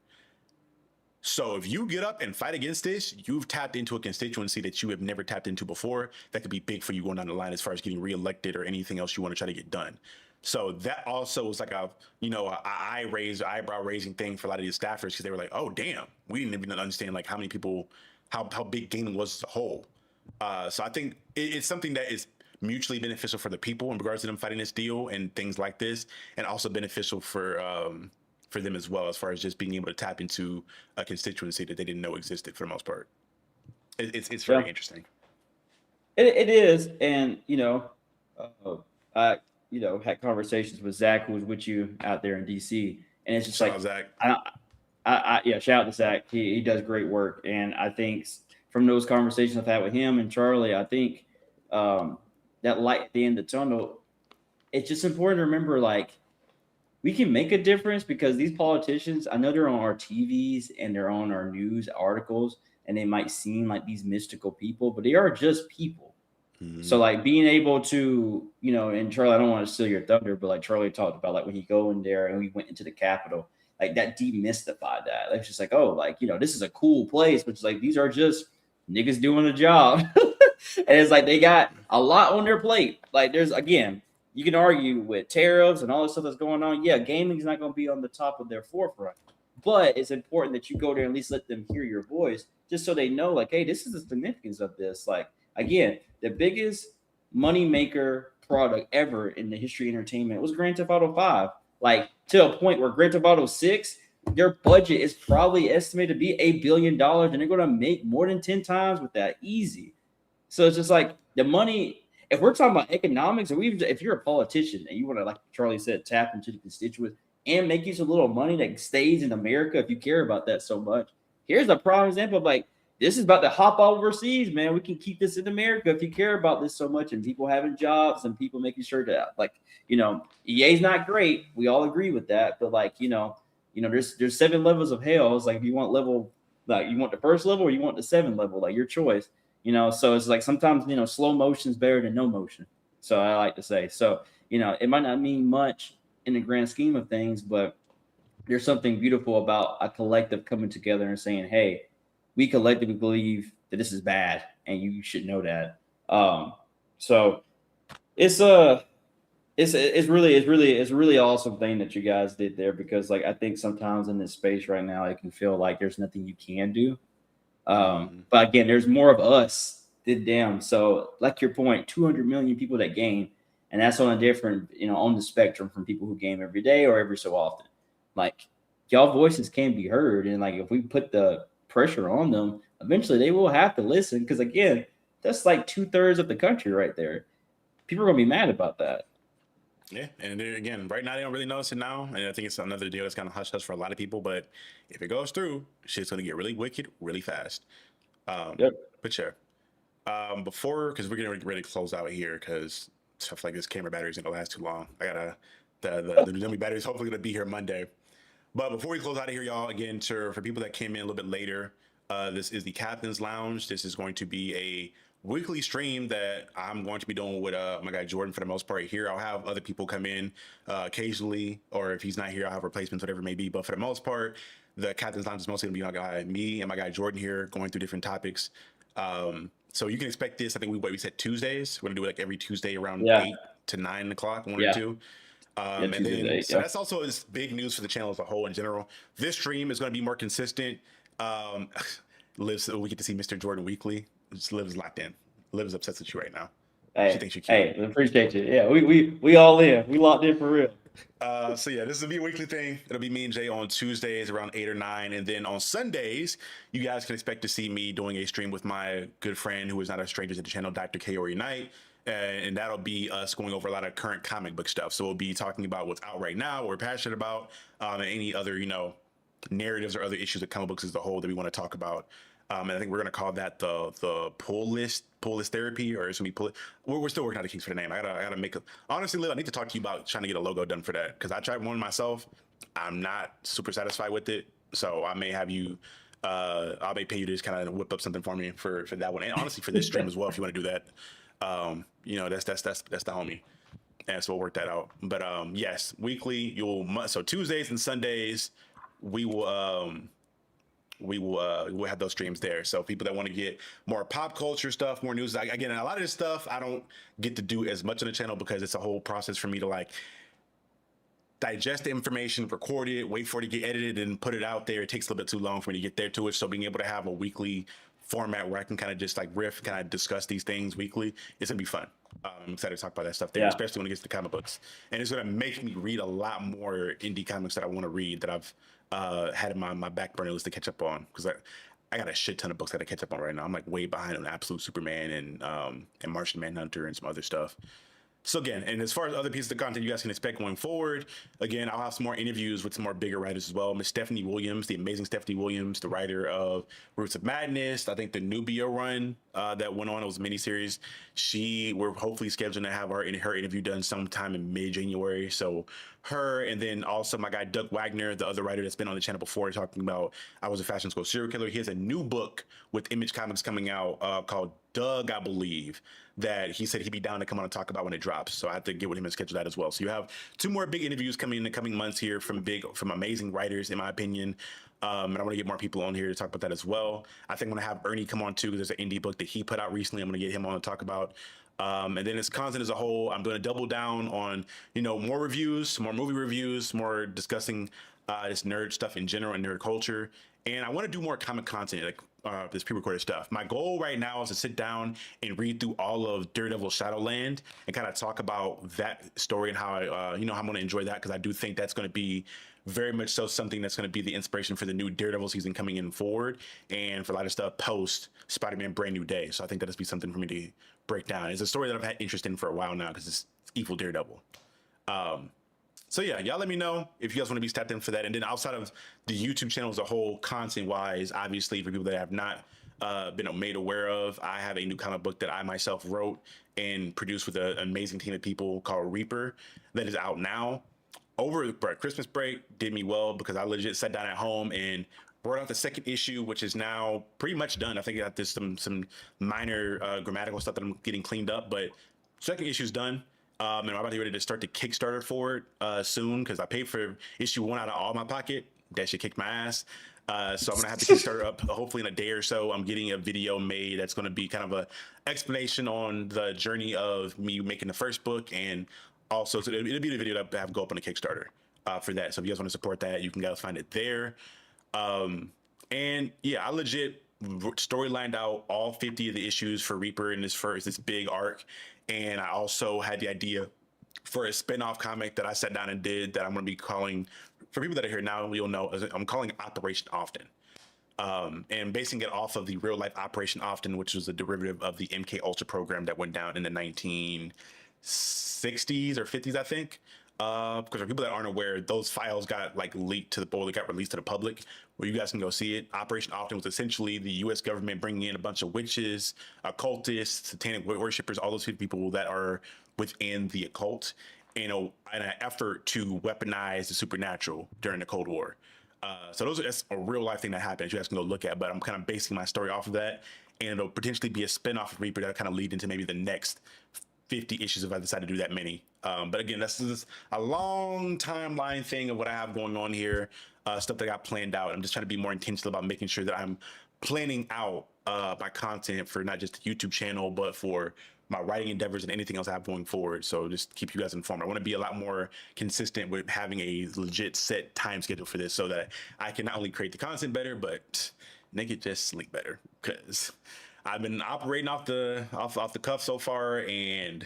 So if you get up and fight against this, you've tapped into a constituency that you have never tapped into before. That could be big for you going down the line as far as getting reelected or anything else you want to try to get done. So that also was like a eyebrow raising thing for a lot of these staffers, because they were like, oh damn, we didn't even understand like how many people, how big gaming was as a whole. So I think it's something that is mutually beneficial for the people in regards to them fighting this deal and things like this, and also beneficial for them as well, as far as just being able to tap into a constituency that they didn't know existed for the most part. It's very interesting. It is, and I had conversations with Zach, who was with you out there in DC, and it's just Shout like out, Zach. Shout out to Zach. He does great work, and I think from those conversations I've had with him and Charlie, I think that light at the end of the tunnel, it's just important to remember, like, we can make a difference because these politicians, I know they're on our TVs and they're on our news articles, and they might seem like these mystical people, but they are just people. Mm-hmm. So like being able to, and Charlie, I don't want to steal your thunder, but like Charlie talked about, like when he go in there and we went into the Capitol, like that demystified that. Like, it's just like, oh, like, this is a cool place, but it's like, these are just niggas doing a job. And it's like they got a lot on their plate. Like there's, again, you can argue with tariffs and all this stuff that's going on. Yeah, gaming is not going to be on the top of their forefront, but it's important that you go there and at least let them hear your voice, just so they know, like, hey, this is the significance of this. Like, again, the biggest money maker product ever in the history of entertainment was Grand Theft Auto 5. Like, to a point where Grand Theft Auto 6, their budget is probably estimated to be $1 billion, and they're going to make more than 10 times with that, easy. So it's just like the money. If we're talking about economics, or even if you're a politician and you want to, like Charlie said, tap into the constituents and make you some little money that stays in America, if you care about that so much, here's a prime example of like, this is about to hop overseas, man. We can keep this in America if you care about this so much, and people having jobs and people making sure that, like, EA's not great. We all agree with that, but like, there's 7 levels of hell. It's like, if you want level, like you want the first level or you want the 7 level, like your choice. So it's like sometimes, slow motion is better than no motion. So I like to say, so, it might not mean much in the grand scheme of things, but there's something beautiful about a collective coming together and saying, hey, we collectively believe that this is bad and you should know that. So it's really awesome thing that you guys did there, because like, I think sometimes in this space right now, it can feel like there's nothing you can do. But again, there's more of us than them. So like your point, 200 million people that game, And that's on a different, on the spectrum from people who game every day or every so often. Like, y'all voices can be heard. And like, if we put the pressure on them, eventually they will have to listen. Cause again, that's like 2/3 of the country right there. People are going to be mad about that. Yeah, and then again, right now they don't really notice it now, and I think it's another deal that's kind of hush hush for a lot of people. But if it goes through, shit's gonna get really wicked, really fast. Yep. But sure. Before, because we're getting ready to close out here, because stuff like this camera batteries gonna last too long. I gotta the dummy batteries hopefully gonna be here Monday. But before we close out of here, y'all, again, for people that came in a little bit later, this is the Captain's Lounge. This is going to be a weekly stream that I'm going to be doing with my guy Jordan for the most part here. I'll have other people come in occasionally, or if he's not here, I'll have replacements, whatever it may be. But for the most part, the Captain's Lounge is mostly gonna be my guy, me and my guy Jordan here going through different topics. So you can expect this. I think we said Tuesdays. We're gonna do it like every Tuesday around 8 to 9 o'clock, one or two. And then, so that's also is big news for the channel as a whole in general. This stream is going to be more consistent. Lives, we get to see Mr. Jordan weekly. Just Liv's locked in. Liv's obsessed with you right now. Hey, she thinks you're cute. Hey, appreciate you. Yeah, we all in. We locked in for real. So yeah, this will be a weekly thing. It'll be me and Jay on Tuesdays around 8 or 9, and then on Sundays, you guys can expect to see me doing a stream with my good friend who is not a stranger to the channel, Dr. Kaori Knight. And that'll be us going over a lot of current comic book stuff. So we'll be talking about what's out right now, what we're passionate about, and any other, narratives or other issues of comic books as a whole that we want to talk about. And I think we're going to call that the pull list therapy, or it's going to be we're still working out the kinks for the name. I gotta make honestly, Liv, I need to talk to you about trying to get a logo done for that, because I tried one myself. I'm not super satisfied with it, so I may have you. I may pay you to just kind of whip up something for me for that one, and honestly for this stream as well, if you want to do that. That's the homie, and so we'll work that out. But yes, weekly so Tuesdays and Sundays we'll have those streams there. So people that want to get more pop culture stuff, more news, again, a lot of this stuff I don't get to do as much on the channel because it's a whole process for me to like digest the information, record it, wait for it to get edited and put it out there. It takes a little bit too long for me to get there to it. So being able to have a weekly format where I can kind of just like riff, kind of discuss these things weekly, it's gonna be fun. I'm excited to talk about that stuff there, especially when it gets to comic books. And it's gonna make me read a lot more indie comics that I want to read that I've had in my back burner list to catch up on, because I got a shit ton of books that I catch up on right now. I'm like way behind on Absolute Superman and Martian Manhunter and some other stuff. So again, and as far as other pieces of content you guys can expect going forward, again, I'll have some more interviews with some more bigger writers as well. Miss Stephanie Williams, the amazing Stephanie Williams, the writer of Roots of Madness. I think the Nubia run that went on, it was a miniseries. We're hopefully scheduling to have her interview done sometime in mid-January. So her, and then also my guy Doug Wagner, the other writer that's been on the channel before, talking about I Was a Fashion School Serial Killer. He has a new book with Image Comics coming out called Doug, I believe, that he said he'd be down to come on and talk about when it drops. So I have to get with him and schedule that as well. So you have 2 more big interviews coming in the coming months here from amazing writers, in my opinion. And I want to get more people on here to talk about that as well. I think I'm going to have Ernie come on too. There's an indie book that he put out recently. I'm going to get him on to talk about. And then as content as a whole, I'm going to double down on, more reviews, more movie reviews, more discussing this nerd stuff in general and nerd culture. And I want to do more comic content, like this pre-recorded stuff. My goal right now is to sit down and read through all of Daredevil Shadowland and kind of talk about that story and how I'm going to enjoy that, because I do think that's going to be very much so something that's going to be the inspiration for the new Daredevil season coming in forward, and for a lot of stuff post Spider-Man Brand New Day. So I think that'll be something for me to break down. It's a story that I've had interest in for a while now because it's evil Daredevil. So yeah, y'all let me know if you guys want to be tapped in for that. And then outside of the YouTube channel as a whole, content-wise, obviously for people that have not been made aware of, I have a new comic book that I myself wrote and produced with an amazing team of people called Reaper that is out now. Over Christmas break, did me well because I legit sat down at home and wrote out the second issue, which is now pretty much done. I think I got this some minor grammatical stuff that I'm getting cleaned up, but second issue's done. And I'm about to be ready to start the Kickstarter for it soon, because I paid for issue 1 out of all my pocket. That shit kicked my ass. So I'm gonna have the Kickstarter up hopefully in a day or so. I'm getting a video made that's gonna be kind of a explanation on the journey of me making the first book, and also so it'll be the video that I have go up on the Kickstarter for that. So if you guys want to support that, you can guys find it there. And yeah, I legit storylined out all 50 of the issues for Reaper in this big arc. And I also had the idea for a spin-off comic that I sat down and did that I'm going to be calling, for people that are here now, you'll know, I'm calling Operation Often. And basing it off of the real life Operation Often, which was a derivative of the MK Ultra program that went down in the 1960s or 50s, I think. Because for people that aren't aware, those files got like leaked to the board, they got released to the public, where you guys can go see it. Operation Often was essentially the U.S. government bringing in a bunch of witches, occultists, satanic worshippers, all those people that are within the occult, in an effort to weaponize the supernatural during the Cold War. So that's a real life thing that happened. You guys can go look at, but I'm kind of basing my story off of that, and it'll potentially be a spinoff of Reaper that'll kind of lead into maybe the next 50 issues if I decide to do that many. But again, that's just a long timeline thing of what I have going on here, stuff that I got planned out. I'm just trying to be more intentional about making sure that I'm planning out my content for not just the YouTube channel, but for my writing endeavors and anything else I have going forward. So just keep you guys informed. I want to be a lot more consistent with having a legit set time schedule for this so that I can not only create the content better, but nigga just sleep better, because I've been operating off the cuff so far, and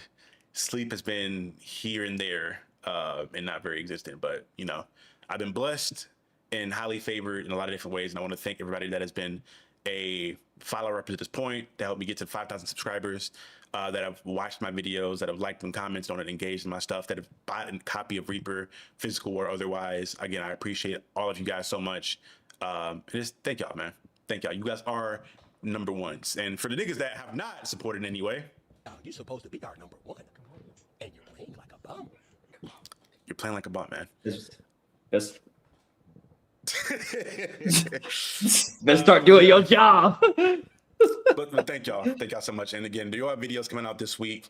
sleep has been here and there and not very existent. But you know, I've been blessed and highly favored in a lot of different ways, and I want to thank everybody that has been a follower up to this point to help me get to 5,000 subscribers, that have watched my videos, that have liked and commented on it, engaged in my stuff, that have bought a copy of Reaper, physical or otherwise. Again, I appreciate all of you guys so much. Just thank y'all, man. Thank y'all. You guys are number ones. And for the niggas that have not supported in any way, You're supposed to be our number one, and you're playing like a bum. you're playing like a bot, man. Let's start doing your job. But thank y'all so much. And again, do you have videos coming out this week?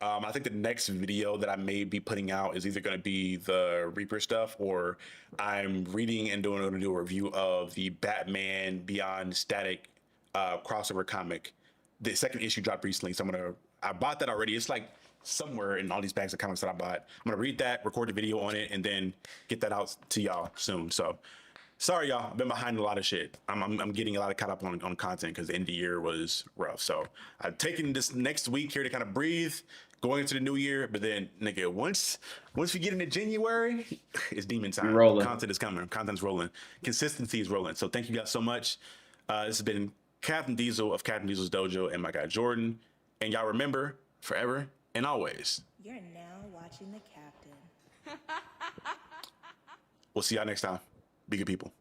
I think the next video that I may be putting out is either going to be the Reaper stuff, or I'm reading and going to do a review of the Batman Beyond Static crossover comic. The second issue dropped recently, so I bought that already. It's like somewhere in all these bags of comics that I bought. I'm gonna read that, record the video on it, and then get that out to y'all soon. So sorry, y'all. I've been behind a lot of shit. I'm getting a lot of caught up on content because the end of the year was rough. So I've taken this next week here to kind of breathe, going into the new year. But then, nigga, once we get into January, it's demon time. Rolling. Content is coming. Content's rolling. Consistency is rolling. So thank you guys so much. This has been Captain Diesel of Captain Diesel's Dojo and my guy Jordan. And y'all remember, forever and always, You're now watching the captain. we'll see y'all next time. Be good people.